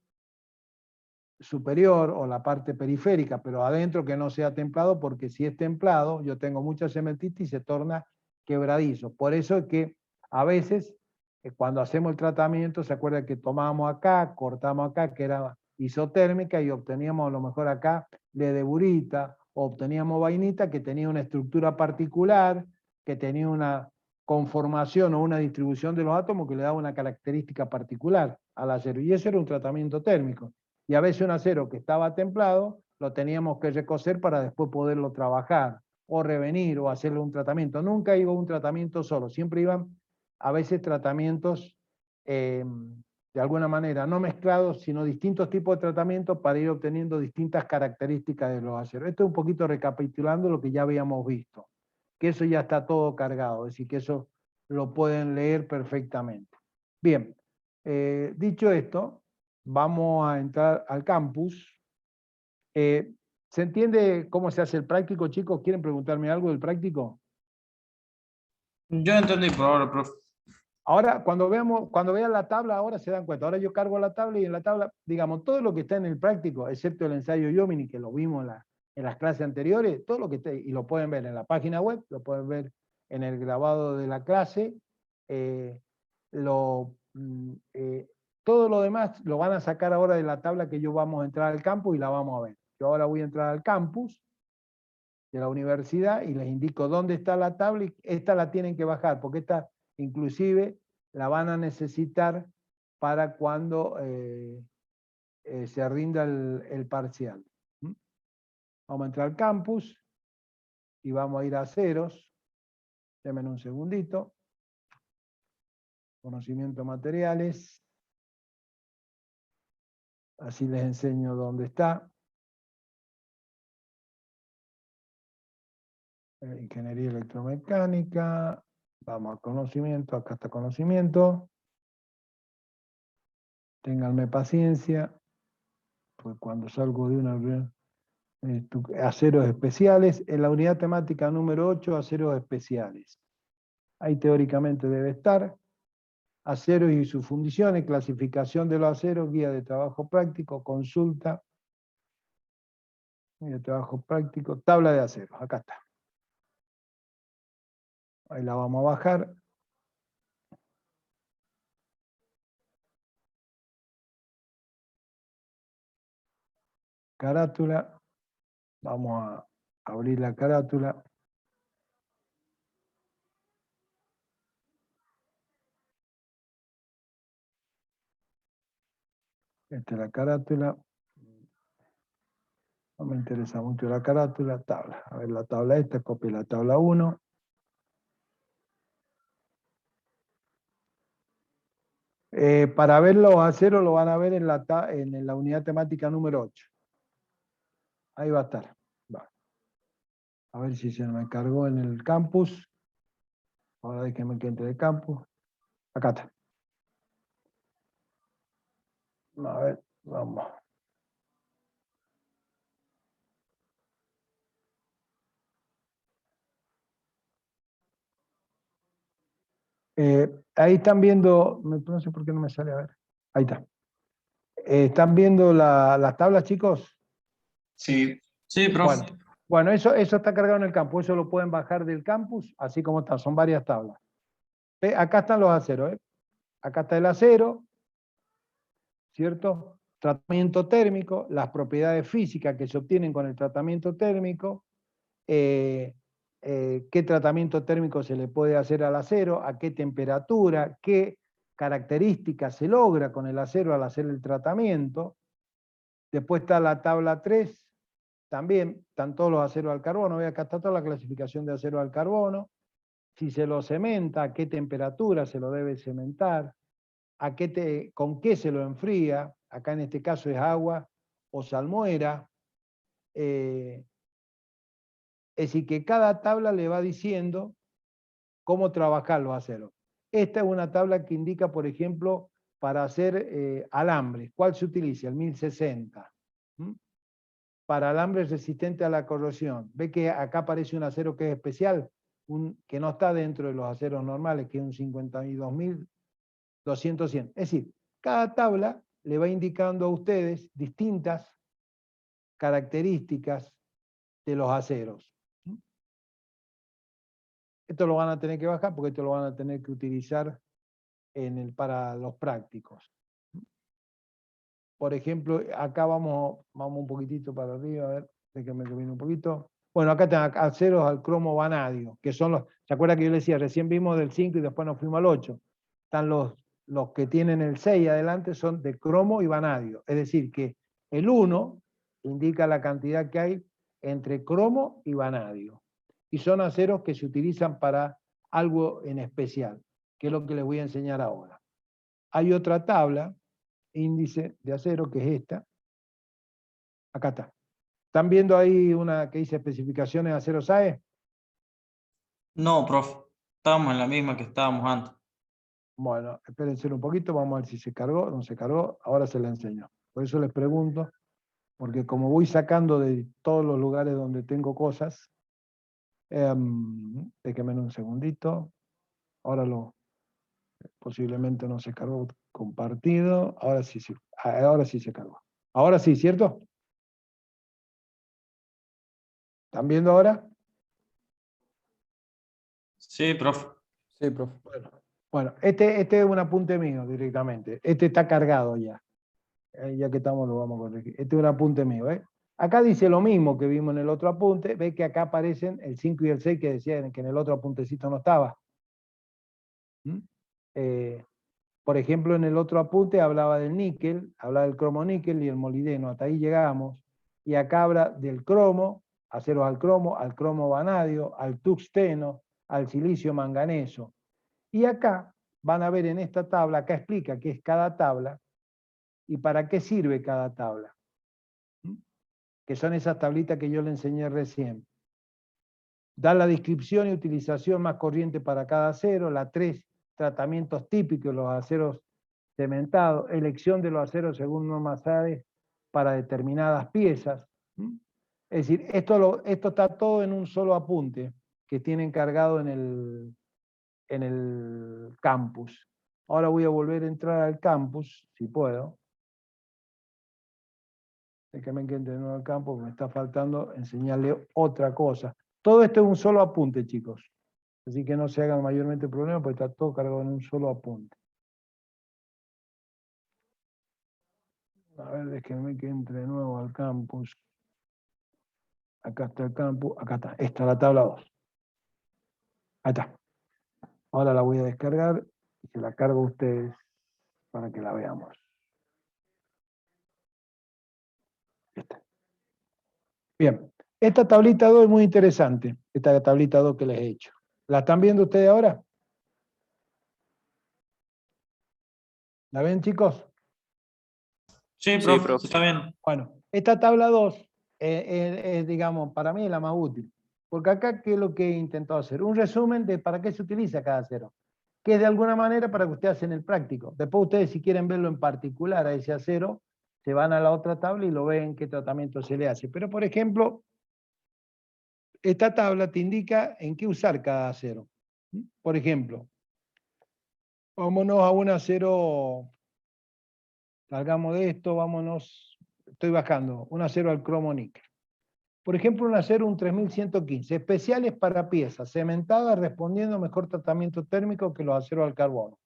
superior o la parte periférica, pero adentro que no sea templado, porque si es templado, yo tengo mucha cementita y se torna quebradizo. Por eso es que a veces, cuando hacemos el tratamiento, se acuerda que tomábamos acá, cortamos acá, que era isotérmica, y obteníamos a lo mejor acá ledeburita, o obteníamos vainita que tenía una estructura particular, que tenía una conformación o una distribución de los átomos que le daba una característica particular al acero. Y eso era un tratamiento térmico. Y a veces un acero que estaba templado lo teníamos que recocer para después poderlo trabajar, o revenir, o hacerle un tratamiento. Nunca iba un tratamiento solo, siempre iban a veces tratamientos de alguna manera no mezclados, sino distintos tipos de tratamientos para ir obteniendo distintas características de los aceros. Esto es un poquito recapitulando lo que ya habíamos visto, que eso ya está todo cargado, es decir, que eso lo pueden leer perfectamente. Bien, dicho esto, vamos a entrar al campus. ¿Se entiende cómo se hace el práctico, chicos? ¿Quieren preguntarme algo del práctico? Yo entendí por ahora, profe. Ahora, cuando vean la tabla, ahora se dan cuenta. Ahora yo cargo la tabla y en la tabla, digamos, todo lo que está en el práctico, excepto el ensayo Yomini, que lo vimos en las clases anteriores, todo lo que está, y lo pueden ver en la página web, lo pueden ver en el grabado de la clase, todo lo demás lo van a sacar ahora de la tabla que yo vamos a entrar al campus y la vamos a ver. Yo ahora voy a entrar al campus de la universidad y les indico dónde está la tabla, y esta la tienen que bajar, porque esta inclusive la van a necesitar para cuando se rinda el parcial. Vamos a entrar al campus y vamos a ir a ceros. Denme un segundito. Conocimiento materiales. Así les enseño dónde está. Ingeniería electromecánica. Vamos a conocimiento. Acá está conocimiento. Ténganme paciencia, pues cuando salgo de una aceros especiales, en la unidad temática número 8, aceros especiales. Ahí teóricamente debe estar. Aceros y sus fundiciones, clasificación de los aceros, guía de trabajo práctico, consulta, guía de trabajo práctico, tabla de aceros, acá está. Ahí la vamos a bajar. Carátula, vamos a abrir la carátula. Esta es la carátula. No me interesa mucho la carátula, tabla. A ver la tabla esta, copio la tabla 1. Para ver los aceros lo van a ver en la unidad temática número 8. Ahí va a estar. Va. A ver si se me cargó en el campus. Ahora déjenme que entre el campus. Acá está. A ver, vamos. Ahí están viendo, no sé por qué no me sale, a ver. Ahí está. ¿Están viendo las tablas, chicos? Sí, sí, profe. Bueno, eso está cargado en el campus. Eso lo pueden bajar del campus, así como está. Son varias tablas. Acá están los aceros. Acá está el acero, ¿cierto? Tratamiento térmico, las propiedades físicas que se obtienen con el tratamiento térmico, qué tratamiento térmico se le puede hacer al acero, a qué temperatura, qué características se logra con el acero al hacer el tratamiento. Después está la tabla 3, también están todos los aceros al carbono. Acá está toda la clasificación de acero al carbono. Si se lo cementa, a qué temperatura se lo debe cementar, con qué se lo enfría. Acá en este caso es agua o salmuera. Es decir, que cada tabla le va diciendo cómo trabajar los aceros. Esta es una tabla que indica, por ejemplo, para hacer alambres. ¿Cuál se utiliza? El 1060. Para alambres resistentes a la corrosión. Ve que acá aparece un acero que es especial, que no está dentro de los aceros normales, que es un 52.200. Es decir, cada tabla le va indicando a ustedes distintas características de los aceros. Esto lo van a tener que bajar porque esto lo van a tener que utilizar para los prácticos. Por ejemplo, acá vamos un poquitito para arriba, a ver, déjenme que viene un poquito. Bueno, acá tengo aceros al cromo vanadio, que son los, ¿se acuerdan que yo les decía? Recién vimos del 5 y después nos fuimos al 8. Están los que tienen el 6 adelante, son de cromo y vanadio. Es decir, que el 1 indica la cantidad que hay entre cromo y vanadio. Y son aceros que se utilizan para algo en especial, que es lo que les voy a enseñar ahora. Hay otra tabla, índice de acero, que es esta. Acá está. ¿Están viendo ahí una que dice especificaciones de acero SAE? No, profe. Estamos en la misma que estábamos antes. Bueno, espérense un poquito, vamos a ver si se cargó, no se cargó, ahora se la enseño. Por eso les pregunto, porque como voy sacando de todos los lugares donde tengo cosas, déjenme un segundito, posiblemente no se cargó compartido, ahora sí se cargó. Ahora sí, ¿cierto? ¿Están viendo ahora? Sí, profe. Sí, profe. Bueno, este es un apunte mío directamente. Este está cargado ya. Ya que estamos lo vamos a corregir. Este es un apunte mío. Acá dice lo mismo que vimos en el otro apunte. Ve que acá aparecen el 5 y el 6 que decían que en el otro apuntecito no estaba. Por ejemplo, en el otro apunte hablaba del níquel, hablaba del cromo-níquel y el molibdeno. Hasta ahí llegamos. Y acá habla del cromo, aceros al cromo vanadio, al tuxteno, al silicio manganeso. Y acá van a ver en esta tabla, acá explica qué es cada tabla y para qué sirve cada tabla. Que son esas tablitas que yo le enseñé recién. Da la descripción y utilización más corriente para cada acero, la 3, tratamientos típicos de los aceros cementados, elección de los aceros según normas SAE para determinadas piezas. Es decir, esto está todo en un solo apunte que tienen cargado en el campus. Ahora voy a volver a entrar al campus, si puedo. Déjenme que entre de nuevo al campo, porque me está faltando enseñarle otra cosa. Todo esto es un solo apunte, chicos. Así que no se hagan mayormente problemas, porque está todo cargado en un solo apunte. A ver, déjenme que entre de nuevo al campus. Acá está el campus, acá está. Esta es la tabla 2. Ahí está. Ahora la voy a descargar y se la cargo a ustedes para que la veamos. Bien, esta tablita 2 es muy interesante, esta tablita 2 que les he hecho. ¿La están viendo ustedes ahora? ¿La ven, chicos? Sí, Sí, profe. profe. Está bien. Bueno, esta tabla 2 es, digamos, para mí la más útil. Porque acá, ¿qué es lo que he intentado hacer? Un resumen de para qué se utiliza cada acero. Que es de alguna manera para que ustedes hacen el práctico. Después ustedes, si quieren verlo en particular a ese acero, se van a la otra tabla y lo ven qué tratamiento se le hace. Pero, por ejemplo, esta tabla te indica en qué usar cada acero. Por ejemplo, vámonos a un acero, salgamos de esto, vámonos, estoy bajando, un acero al cromo níquel. Por ejemplo, un acero, un 3115, especiales para piezas cementadas respondiendo a mejor tratamiento térmico que los aceros al carbono.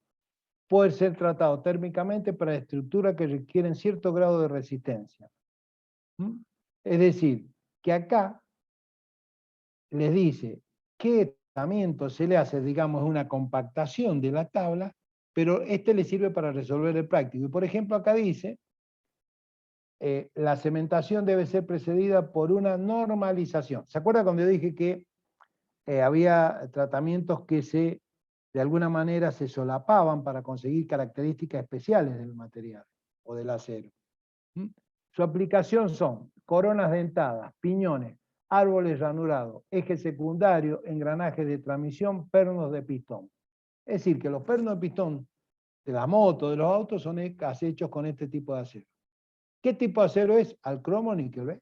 Puede ser tratado térmicamente para estructuras que requieren cierto grado de resistencia. Es decir, que acá les dice qué tratamiento se le hace, digamos, una compactación de la tabla, pero este le sirve para resolver el práctico. Y por ejemplo, acá dice, la cementación debe ser precedida por una normalización. ¿Se acuerda cuando yo dije que había tratamientos que de alguna manera se solapaban para conseguir características especiales del material o del acero? Su aplicación son coronas dentadas, piñones, árboles ranurados, eje secundario, engranajes de transmisión, pernos de pistón. Es decir, que los pernos de pistón de la moto, de los autos, son hechos con este tipo de acero. ¿Qué tipo de acero es? Al cromo níquel, ¿ves?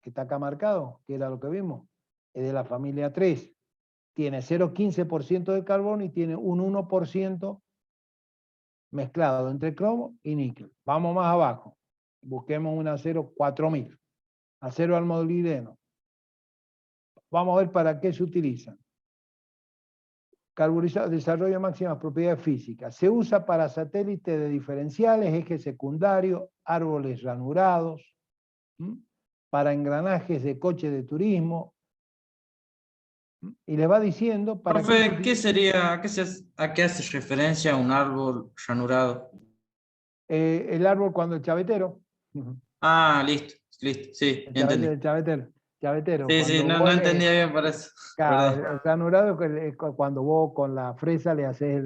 Que está acá marcado, que era lo que vimos. Es de la familia 3. Tiene 0,15% de carbono y tiene un 1% mezclado entre cromo y níquel. Vamos más abajo. Busquemos un acero 4000. Acero al molibdeno. Vamos a ver para qué se utilizan. Carburizado, desarrollo de máximas propiedades físicas. Se usa para satélites de diferenciales, ejes secundarios, árboles ranurados, para engranajes de coches de turismo. Y le va diciendo para Profe, qué ¿qué sería, a qué hace referencia un árbol ranurado? el árbol cuando el chavetero. Ah, listo, sí, El ya entendí. chavetero. Sí, sí, Cuando no, vos no entendía bien por eso. Perdón. el ranurado es cuando vos con la fresa le haces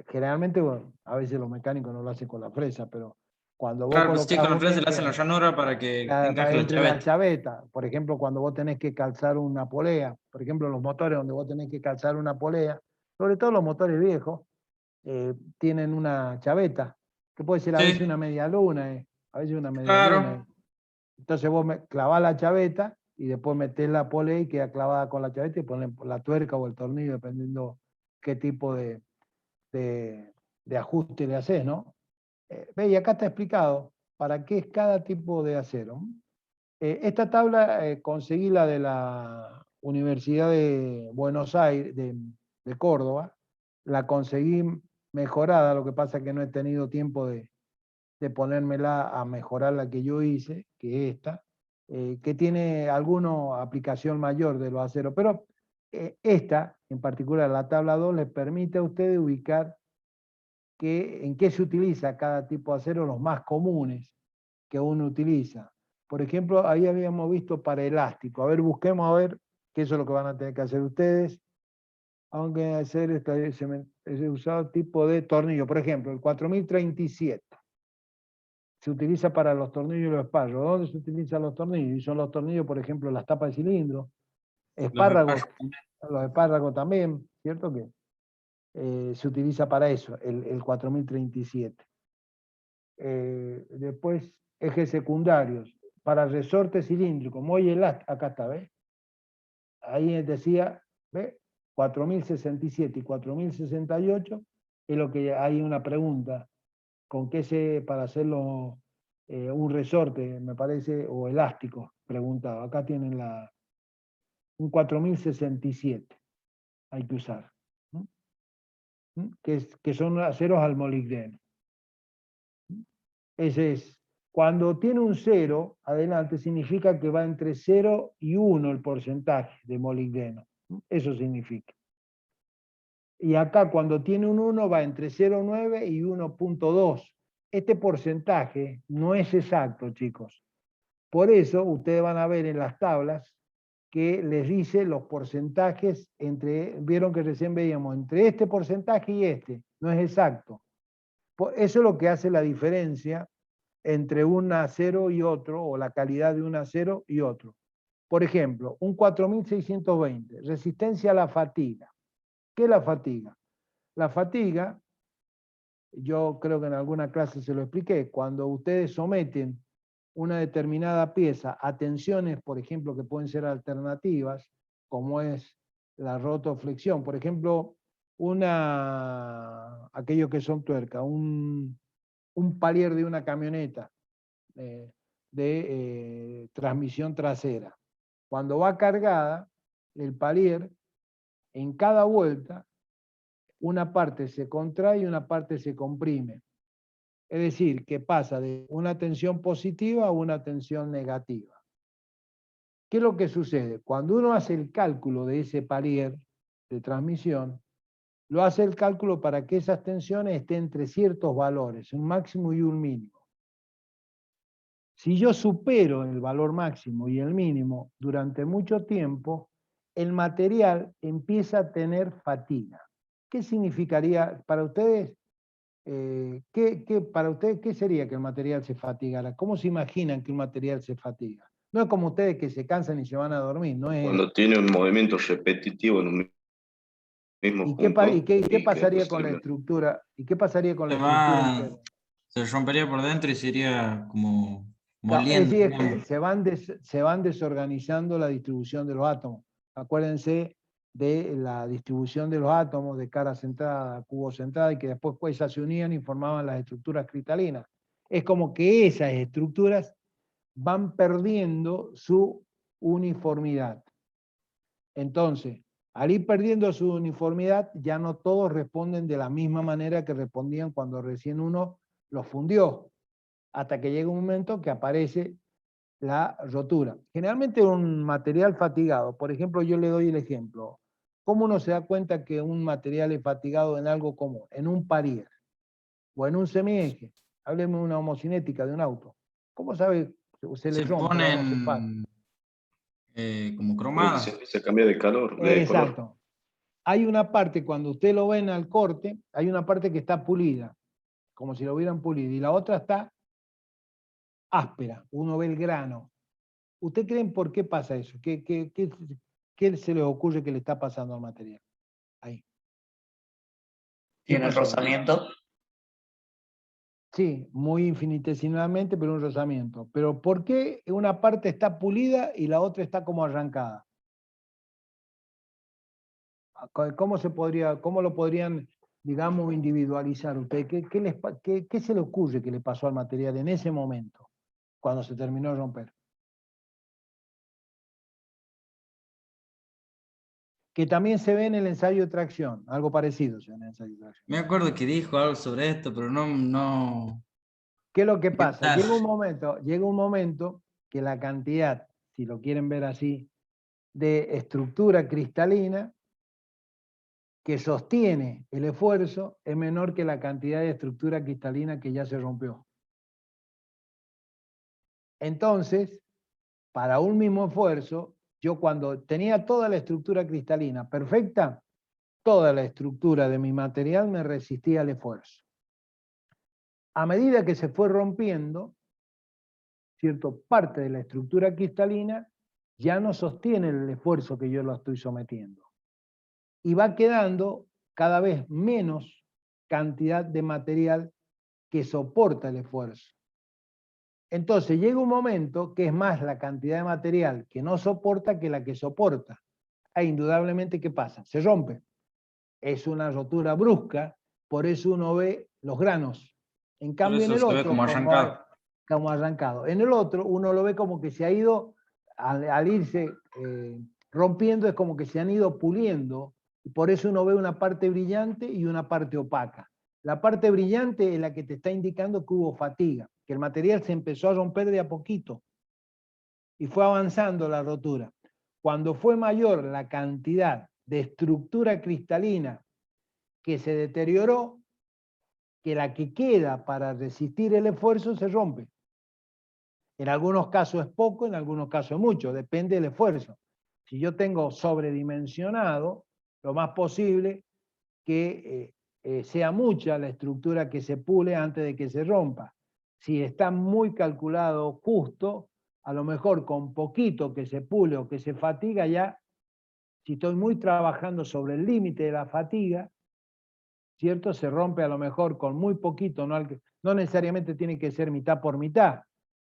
generalmente, bueno, a veces los mecánicos no lo hacen con la fresa, pero cuando vos Claro, pues sí, colocás con la un fresa le eje hacen la llanura para que encaje la entre la chaveta. chaveta, por ejemplo, cuando vos tenés que calzar una polea, por ejemplo, los motores donde vos tenés que calzar una polea, sobre todo los motores viejos, tienen una chaveta, que puede ser a veces Sí, una media luna, a veces una media luna. claro. Entonces vos clavás la chaveta y después metés la polea y queda clavada con la chaveta y pones la tuerca o el tornillo, dependiendo qué tipo de ajuste le haces, ¿no? Ve, y acá está explicado para qué es cada tipo de acero. Esta tabla conseguí la de la Universidad de Buenos Aires, de Córdoba, la conseguí mejorada, lo que pasa es que no he tenido tiempo de ponérmela a mejorar la que yo hice, que es esta, que tiene alguna aplicación mayor de los aceros, pero esta, en particular la tabla 2, les permite a ustedes ubicar en qué se utiliza cada tipo de acero, los más comunes que uno utiliza. Por ejemplo, ahí habíamos visto para elástico. A ver, busquemos a ver, que eso es lo que van a tener que hacer ustedes. Aunque hacer es usado tipo de tornillo. Por ejemplo, el 4037 se utiliza para los tornillos y los espárragos. ¿Dónde se utilizan los tornillos? Y son los tornillos, por ejemplo, las tapas de cilindro. Los Espárragos, espárragos. los espárragos también, ¿cierto? Que se utiliza para eso, el 4037. Después, ejes secundarios, para resortes cilíndricos, muelle elástico, acá está, ¿ves? Ahí decía, ¿ves? 4067 y 4068, es lo que hay una pregunta, ¿con qué para hacerlo un resorte, me parece, o elástico? Preguntaba, acá tienen un 4067, hay que usar, ¿no? Que son aceros al molibdeno. Ese es. Cuando tiene un 0 adelante, significa que va entre 0 y 1 el porcentaje de molibdeno. Eso significa. Y acá cuando tiene un 1 va entre 0,9 y 1,2. Este porcentaje no es exacto, chicos. Por eso ustedes van a ver en las tablas que les dice los porcentajes vieron que recién veíamos, entre este porcentaje y este. No es exacto. Eso es lo que hace la diferencia entre un acero y otro, o la calidad de un acero y otro. Por ejemplo, un 4620, resistencia a la fatiga. ¿Qué es la fatiga? La fatiga, yo creo que en alguna clase se lo expliqué, cuando ustedes someten una determinada pieza a tensiones, por ejemplo, que pueden ser alternativas, como es la rotoflexión, por ejemplo, aquellos que son tuercas, un palier de una camioneta, de transmisión trasera. Cuando va cargada, el palier, en cada vuelta, una parte se contrae y una parte se comprime. Es decir, que pasa de una tensión positiva a una tensión negativa. ¿Qué es lo que sucede? Cuando uno hace el cálculo de ese palier de transmisión, lo hace el cálculo para que esas tensiones estén entre ciertos valores, un máximo y un mínimo. Si yo supero el valor máximo y el mínimo durante mucho tiempo, el material empieza a tener fatiga. ¿Qué significaría para ustedes? Para ustedes, ¿qué sería que el material se fatigara? ¿Cómo se imaginan que un material se fatiga? No es como ustedes que se cansan y se van a dormir, no es Cuando eso. tiene un movimiento repetitivo en un mismo punto ¿Y qué y que pasaría después con la termina. estructura? ¿Y qué pasaría con la Se estructura va, interna? se rompería por dentro y sería como Es moliendo, decir, es que digamos. se van desorganizando la distribución de los átomos. Acuérdense de la distribución de los átomos de cara centrada, cubo centrada, y que después pues, se unían y formaban las estructuras cristalinas. Es como que esas estructuras van perdiendo su uniformidad. Entonces, al ir perdiendo su uniformidad, ya no todos responden de la misma manera que respondían cuando recién uno los fundió, hasta que llega un momento que aparece la rotura. Generalmente un material fatigado, por ejemplo, yo le doy el ejemplo. ¿Cómo uno se da cuenta que un material es fatigado en algo común? En un parier o en un semieje. Hábleme de una homocinética de un auto. ¿Cómo sabe se le Se rompe o no se parte? ponen como Porque cromadas. se empieza a cambiar de calor, de color. Exacto. Hay una parte, cuando usted lo ven al corte, hay una parte que está pulida, como si lo hubieran pulido, y la otra está áspera, uno ve el grano. ¿Usted creen por qué pasa eso? ¿Qué se les ocurre que le está pasando al material? Ahí. ¿Qué Tiene pasó ahí? rozamiento. Sí, muy infinitesimalmente, pero un rozamiento. Pero ¿por qué una parte está pulida y la otra está como arrancada? ¿Cómo lo podrían, digamos, individualizar ustedes? ¿Qué se le ocurre que le pasó al material en ese momento, cuando se terminó de romper? Que también se ve en el ensayo de tracción, algo parecido se ve en el ensayo de tracción. Me acuerdo que dijo algo sobre esto, pero no. ¿Qué es lo que ¿Qué pasa? tal? Llega un momento que la cantidad, si lo quieren ver así, de estructura cristalina que sostiene el esfuerzo es menor que la cantidad de estructura cristalina que ya se rompió. Entonces, para un mismo esfuerzo, yo cuando tenía toda la estructura cristalina perfecta, toda la estructura de mi material me resistía al esfuerzo. A medida que se fue rompiendo, cierto, parte de la estructura cristalina ya no sostiene el esfuerzo que yo lo estoy sometiendo. Y va quedando cada vez menos cantidad de material que soporta el esfuerzo. Entonces llega un momento que es más la cantidad de material que no soporta que la que soporta. E indudablemente, ¿qué pasa? Se rompe. Es una rotura brusca, por eso uno ve los granos. En Por cambio en eso el se ve otro, como arrancado. como arrancado. En el otro uno lo ve como que se ha ido, al irse rompiendo, es como que se han ido puliendo, y por eso uno ve una parte brillante y una parte opaca. La parte brillante es la que te está indicando que hubo fatiga, que el material se empezó a romper de a poquito y fue avanzando la rotura. Cuando fue mayor la cantidad de estructura cristalina que se deterioró, que la que queda para resistir el esfuerzo se rompe. En algunos casos es poco, en algunos casos es mucho, depende del esfuerzo. Si yo tengo sobredimensionado, lo más posible que sea mucha la estructura que se pule antes de que se rompa. Si está muy calculado justo, a lo mejor con poquito que se pule o que se fatiga ya, si estoy muy trabajando sobre el límite de la fatiga, ¿cierto? Se rompe a lo mejor con muy poquito, no necesariamente tiene que ser mitad por mitad.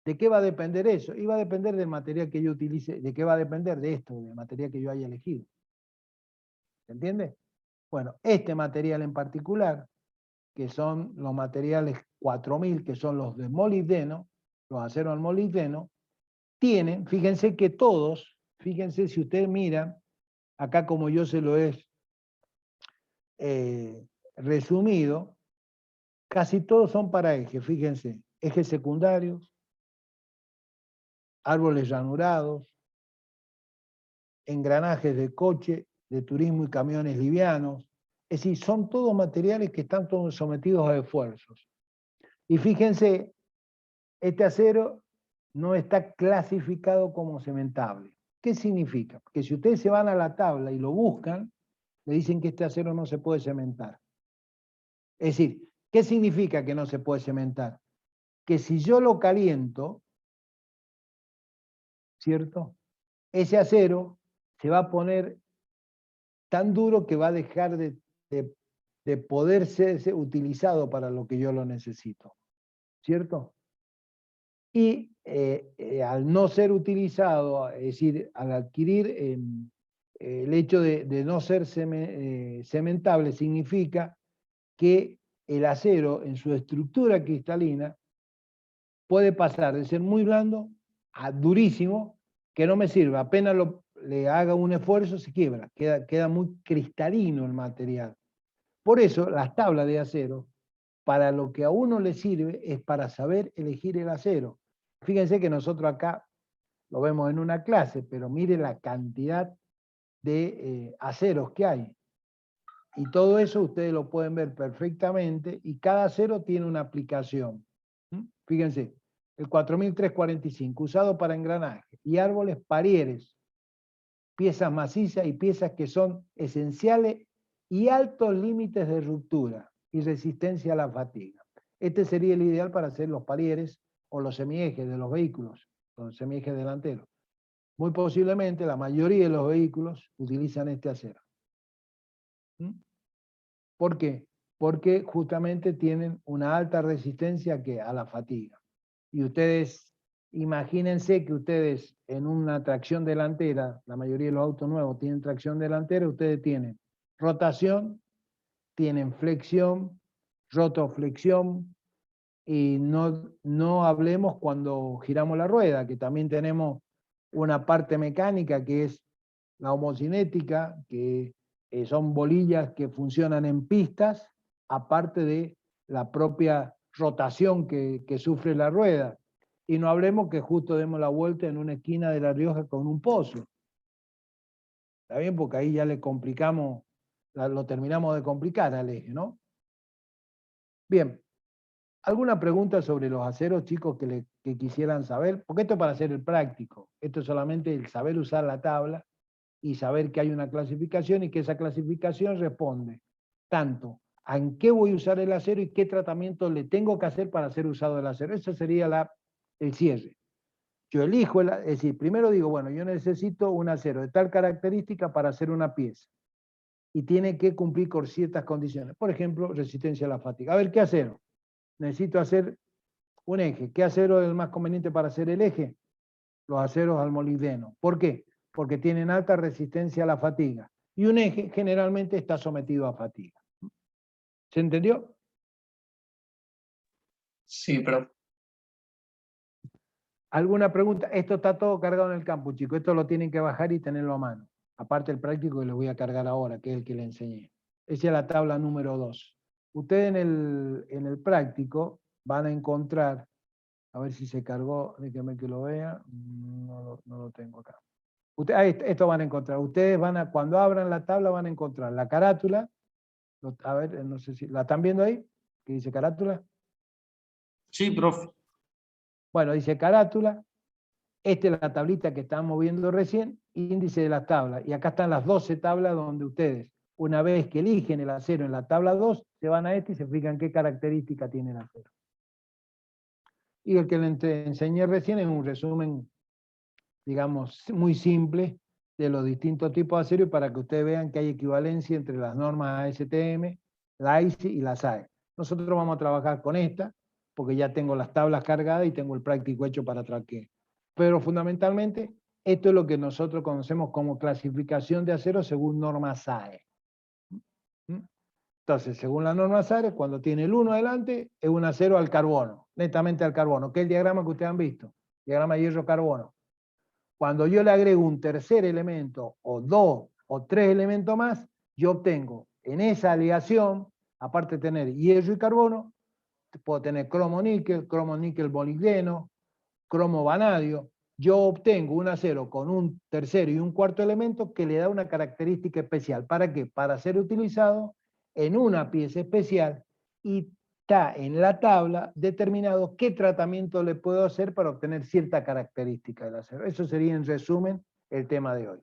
¿De qué va a depender eso? Y va a depender del material que yo utilice. ¿De qué va a depender? De esto, del material que yo haya elegido. ¿Se entiende? Bueno, este material en particular, que son los materiales 4000, que son los de molibdeno, los aceros al molibdeno, tienen, fíjense que todos, fíjense si ustedes miran, acá como yo se lo he resumido, casi todos son para ejes, fíjense, ejes secundarios, árboles ranurados, engranajes de coche, de turismo y camiones livianos. Es decir, son todos materiales que están todos sometidos a esfuerzos. Y fíjense, este acero no está clasificado como cementable. ¿Qué significa? Que si ustedes se van a la tabla y lo buscan, le dicen que este acero no se puede cementar. Es decir, ¿qué significa que no se puede cementar? Que si yo lo caliento, ¿cierto? Ese acero se va a poner tan duro que va a dejar de poder ser utilizado para lo que yo lo necesito, ¿cierto? Y al no ser utilizado, es decir, al adquirir el hecho de no ser cementable, significa que el acero en su estructura cristalina puede pasar de ser muy blando a durísimo, que no me sirve, apenas le haga un esfuerzo se quiebra, queda muy cristalino el material. Por eso las tablas de acero, para lo que a uno le sirve es para saber elegir el acero. Fíjense que nosotros acá lo vemos en una clase, pero mire la cantidad de aceros que hay. Y todo eso ustedes lo pueden ver perfectamente y cada acero tiene una aplicación. Fíjense, el 4345, usado para engranajes y árboles parieres, piezas macizas y piezas que son esenciales y altos límites de ruptura y resistencia a la fatiga. Este sería el ideal para hacer los parieres o los semiejes de los vehículos, los semiejes delanteros. Muy posiblemente la mayoría de los vehículos utilizan este acero. ¿Por qué? Porque justamente tienen una alta resistencia a la fatiga. Y ustedes, imagínense que ustedes en una tracción delantera, la mayoría de los autos nuevos tienen tracción delantera, ustedes tienen rotación, tienen flexión, rotoflexión, y no hablemos cuando giramos la rueda, que también tenemos una parte mecánica que es la homocinética, que son bolillas que funcionan en pistas, aparte de la propia rotación que sufre la rueda. Y no hablemos que justo demos la vuelta en una esquina de La Rioja con un pozo. ¿Está bien? Porque ahí ya le complicamos, lo terminamos de complicar al eje, ¿no? Bien. ¿Alguna pregunta sobre los aceros, chicos, que quisieran saber? Porque esto es para hacer el práctico. Esto es solamente el saber usar la tabla y saber que hay una clasificación y que esa clasificación responde tanto a en qué voy a usar el acero y qué tratamiento le tengo que hacer para ser usado el acero. Ese sería el cierre. Yo elijo, es decir, primero digo, bueno, yo necesito un acero de tal característica para hacer una pieza. Y tiene que cumplir con ciertas condiciones. Por ejemplo, resistencia a la fatiga. A ver, ¿qué acero? Necesito hacer un eje. ¿Qué acero es el más conveniente para hacer el eje? Los aceros al molibdeno. ¿Por qué? Porque tienen alta resistencia a la fatiga. Y un eje generalmente está sometido a fatiga. ¿Se entendió? Sí, profe. ¿Alguna pregunta? Esto está todo cargado en el campo, chicos. Esto lo tienen que bajar y tenerlo a mano. Aparte el práctico que les voy a cargar ahora, que es el que le enseñé. Esa es la tabla número 2. Ustedes en el práctico van a encontrar, a ver si se cargó, déjenme que lo vea, no lo tengo acá. Esto van a encontrar, ustedes cuando abran la tabla van a encontrar la carátula, a ver, no sé si, ¿la están viendo ahí? ¿Qué dice carátula? Sí, profe. Bueno, dice carátula, esta es la tablita que estábamos viendo recién, índice de las tablas, y acá están las 12 tablas donde ustedes, una vez que eligen el acero en la tabla 2, se van a esta y se fijan qué característica tiene el acero. Y el que les enseñé recién es un resumen, digamos, muy simple de los distintos tipos de acero para que ustedes vean que hay equivalencia entre las normas ASTM, la ISI y la SAE. Nosotros vamos a trabajar con esta, porque ya tengo las tablas cargadas y tengo el práctico hecho para traqueo. Pero fundamentalmente, esto es lo que nosotros conocemos como clasificación de acero según norma SAE. Entonces, según la norma SAE, cuando tiene el 1 adelante, es un acero al carbono, netamente al carbono, que es el diagrama que ustedes han visto, diagrama de hierro-carbono. Cuando yo le agrego un tercer elemento, o 2 o 3 elementos más, yo obtengo en esa aleación, aparte de tener hierro y carbono, puedo tener cromo-níquel molibdeno, cromo-vanadio, yo obtengo un acero con un tercero y un cuarto elemento que le da una característica especial. ¿Para qué? Para ser utilizado en una pieza especial y está en la tabla determinado qué tratamiento le puedo hacer para obtener cierta característica del acero. Eso sería en resumen el tema de hoy.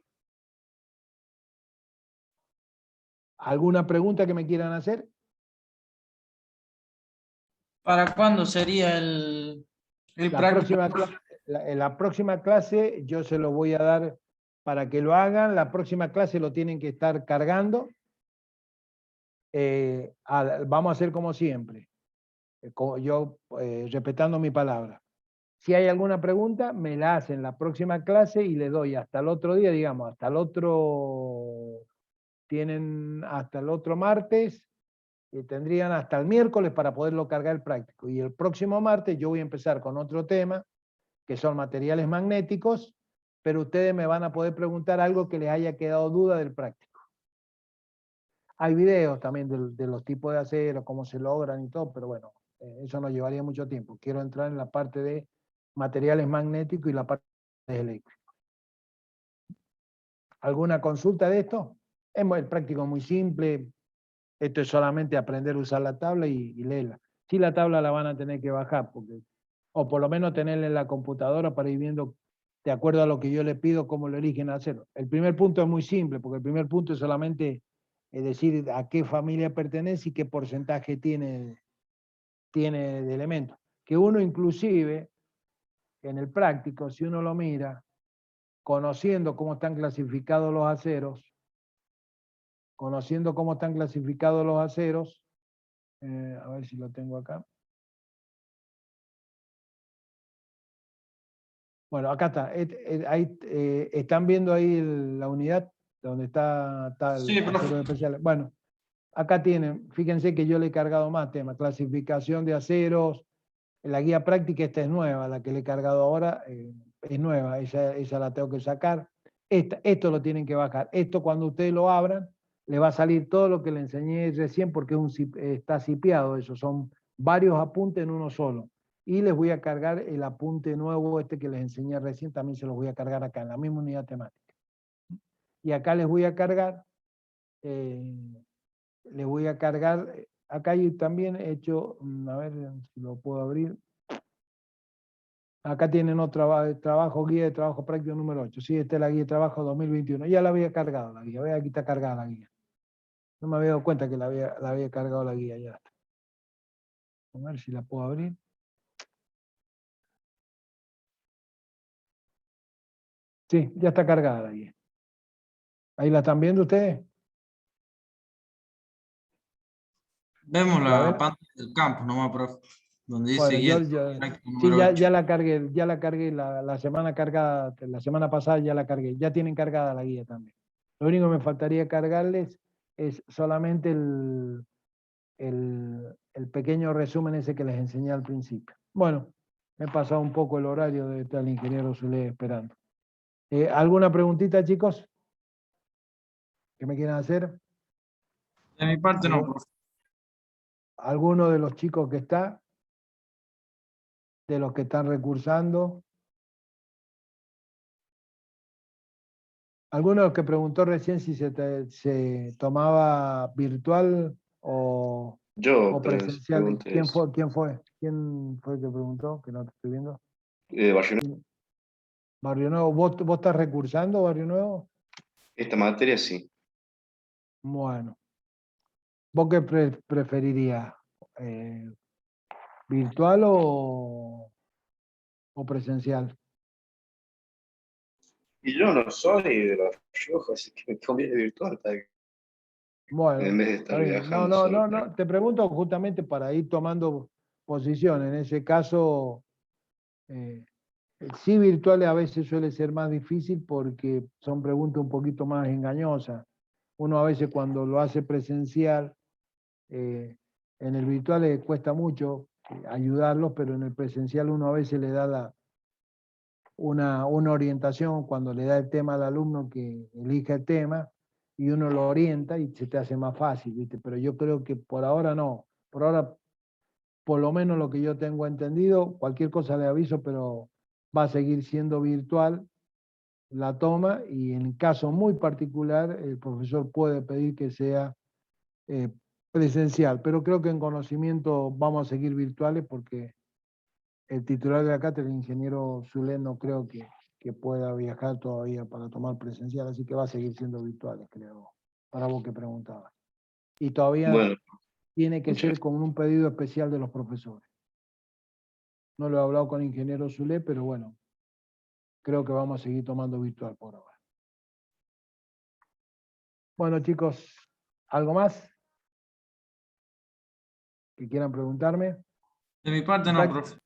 ¿Alguna pregunta que me quieran hacer? ¿Para cuándo sería el práctico? En la próxima clase yo se lo voy a dar para que lo hagan. La próxima clase lo tienen que estar cargando. Vamos a hacer como siempre. Yo respetando mi palabra. Si hay alguna pregunta, me la hacen la próxima clase y le doy hasta el otro día, digamos, hasta el otro, tienen hasta el otro martes, y tendrían hasta el miércoles para poderlo cargar el práctico. Y el próximo martes yo voy a empezar con otro tema, que son materiales magnéticos, pero ustedes me van a poder preguntar algo que les haya quedado duda del práctico. Hay videos también de los tipos de acero, cómo se logran y todo, pero bueno, eso nos llevaría mucho tiempo. Quiero entrar en la parte de materiales magnéticos y la parte eléctrica. ¿Alguna consulta de esto? El práctico es muy simple. Esto es solamente aprender a usar la tabla y leerla. Sí, la tabla la van a tener que bajar, o por lo menos tenerla en la computadora para ir viendo, de acuerdo a lo que yo le pido, cómo lo eligen hacerlo. El primer punto es muy simple, porque el primer punto es solamente decir a qué familia pertenece y qué porcentaje tiene de elementos. Que uno inclusive, en el práctico, si uno lo mira, conociendo cómo están clasificados los aceros, a ver si lo tengo acá. Bueno, acá está. Ahí, ¿están viendo ahí la unidad donde está Sí, el acero especial? Bueno, acá tienen, fíjense que yo le he cargado más temas, clasificación de aceros, la guía práctica esta es nueva, la que le he cargado ahora es nueva, esa la tengo que sacar. Esto lo tienen que bajar. Esto cuando ustedes lo abran, le va a salir todo lo que le enseñé recién porque está zipeado eso, son varios apuntes en uno solo. Y les voy a cargar el apunte nuevo este que les enseñé recién, también se los voy a cargar acá en la misma unidad temática. Y acá les voy a cargar, acá yo también he hecho, a ver si lo puedo abrir. Acá tienen otro trabajo, guía de trabajo práctico número 8. Sí, esta es la guía de trabajo 2021. Ya la había cargado la guía. Ve, aquí está cargada la guía. No me había dado cuenta que la había cargado la guía ya. A ver si la puedo abrir. Sí, ya está cargada la guía. ¿Ahí la están viendo ustedes? Vemos ¿La la ven? pantalla del campo, nomás, profe, donde dice Bueno, guía práctico sí, número 8. ya la cargué la semana cargada, la semana pasada ya la cargué. Ya tienen cargada la guía también. Lo único que me faltaría cargarles es solamente el pequeño resumen ese que les enseñé al principio. Bueno, me he pasado un poco el horario de estar el ingeniero Zulé esperando. ¿Alguna preguntita, chicos? ¿Que me quieran hacer? De mi parte no, profe. ¿Alguno de los chicos que está? ¿De los que están recursando? ¿Alguno de los que preguntó recién si se tomaba virtual o presencial? Pregunté ¿Quién eso. fue? ¿Quién fue? ¿Quién fue el que preguntó? Que no te estoy viendo. Barrio Nuevo. ¿Vos estás recursando, Barrio Nuevo? Esta materia sí. Bueno. ¿Vos qué preferirías? ¿Virtual o presencial? Y yo no soy de La Rioja, así que me conviene virtual Bueno, en vez de está estar bien. viajando solo. No. Te pregunto justamente para ir tomando posición. En ese caso, sí, virtuales a veces suele ser más difícil porque son preguntas un poquito más engañosas. Uno a veces cuando lo hace presencial, en el virtual le cuesta mucho ayudarlos, pero en el presencial uno a veces le da una orientación cuando le da el tema al alumno que elija el tema y uno lo orienta y se te hace más fácil, ¿viste? Pero yo creo que por ahora no. Por ahora, por lo menos lo que yo tengo entendido, cualquier cosa le aviso, pero va a seguir siendo virtual la toma y en caso muy particular el profesor puede pedir que sea presencial, pero creo que en conocimiento vamos a seguir virtuales porque el titular de la cátedra, el ingeniero Zulé, no creo que pueda viajar todavía para tomar presencial, así que va a seguir siendo virtuales, creo, para vos que preguntabas. Y todavía Bueno, tiene que muchas ser con un pedido especial de los profesores. No lo he hablado con el ingeniero Zulé, pero bueno, creo que vamos a seguir tomando virtual por ahora. Bueno, chicos, ¿algo más que quieran preguntarme? De mi parte no, profe.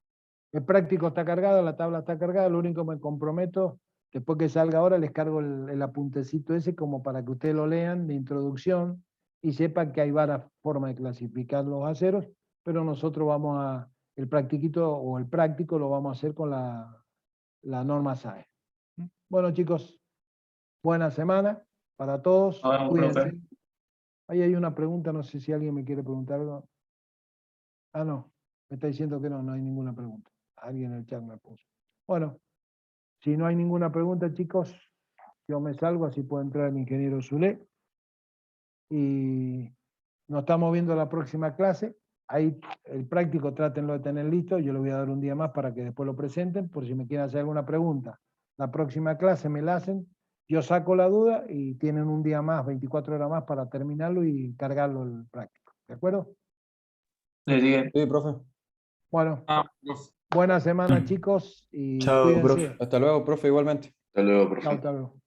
El práctico está cargado, la tabla está cargada, lo único que me comprometo, después que salga ahora, les cargo el apuntecito ese como para que ustedes lo lean de introducción y sepan que hay varias formas de clasificar los aceros, pero nosotros vamos a, el practiquito o el práctico lo vamos a hacer con la norma SAE. Bueno, chicos, buena semana para todos. Nos vemos, Cuídense. profe. Ahí hay una pregunta, no sé si alguien me quiere preguntar algo. Ah, no, me está diciendo que no hay ninguna pregunta. Alguien en el chat me puso. Bueno, si no hay ninguna pregunta, chicos, yo me salgo, así puede entrar el ingeniero Zulé. Y nos estamos viendo la próxima clase. Ahí el práctico trátenlo de tener listo. Yo le voy a dar un día más para que después lo presenten, por si me quieren hacer alguna pregunta. La próxima clase me la hacen, yo saco la duda y tienen un día más, 24 horas más para terminarlo y cargarlo el práctico. ¿De acuerdo? Le dije. Sí, profe. Bueno, Profe. buena semana, chicos, y Chao, cuídense. profe. Hasta luego, profe, igualmente. hasta luego, profe. Chao, hasta luego.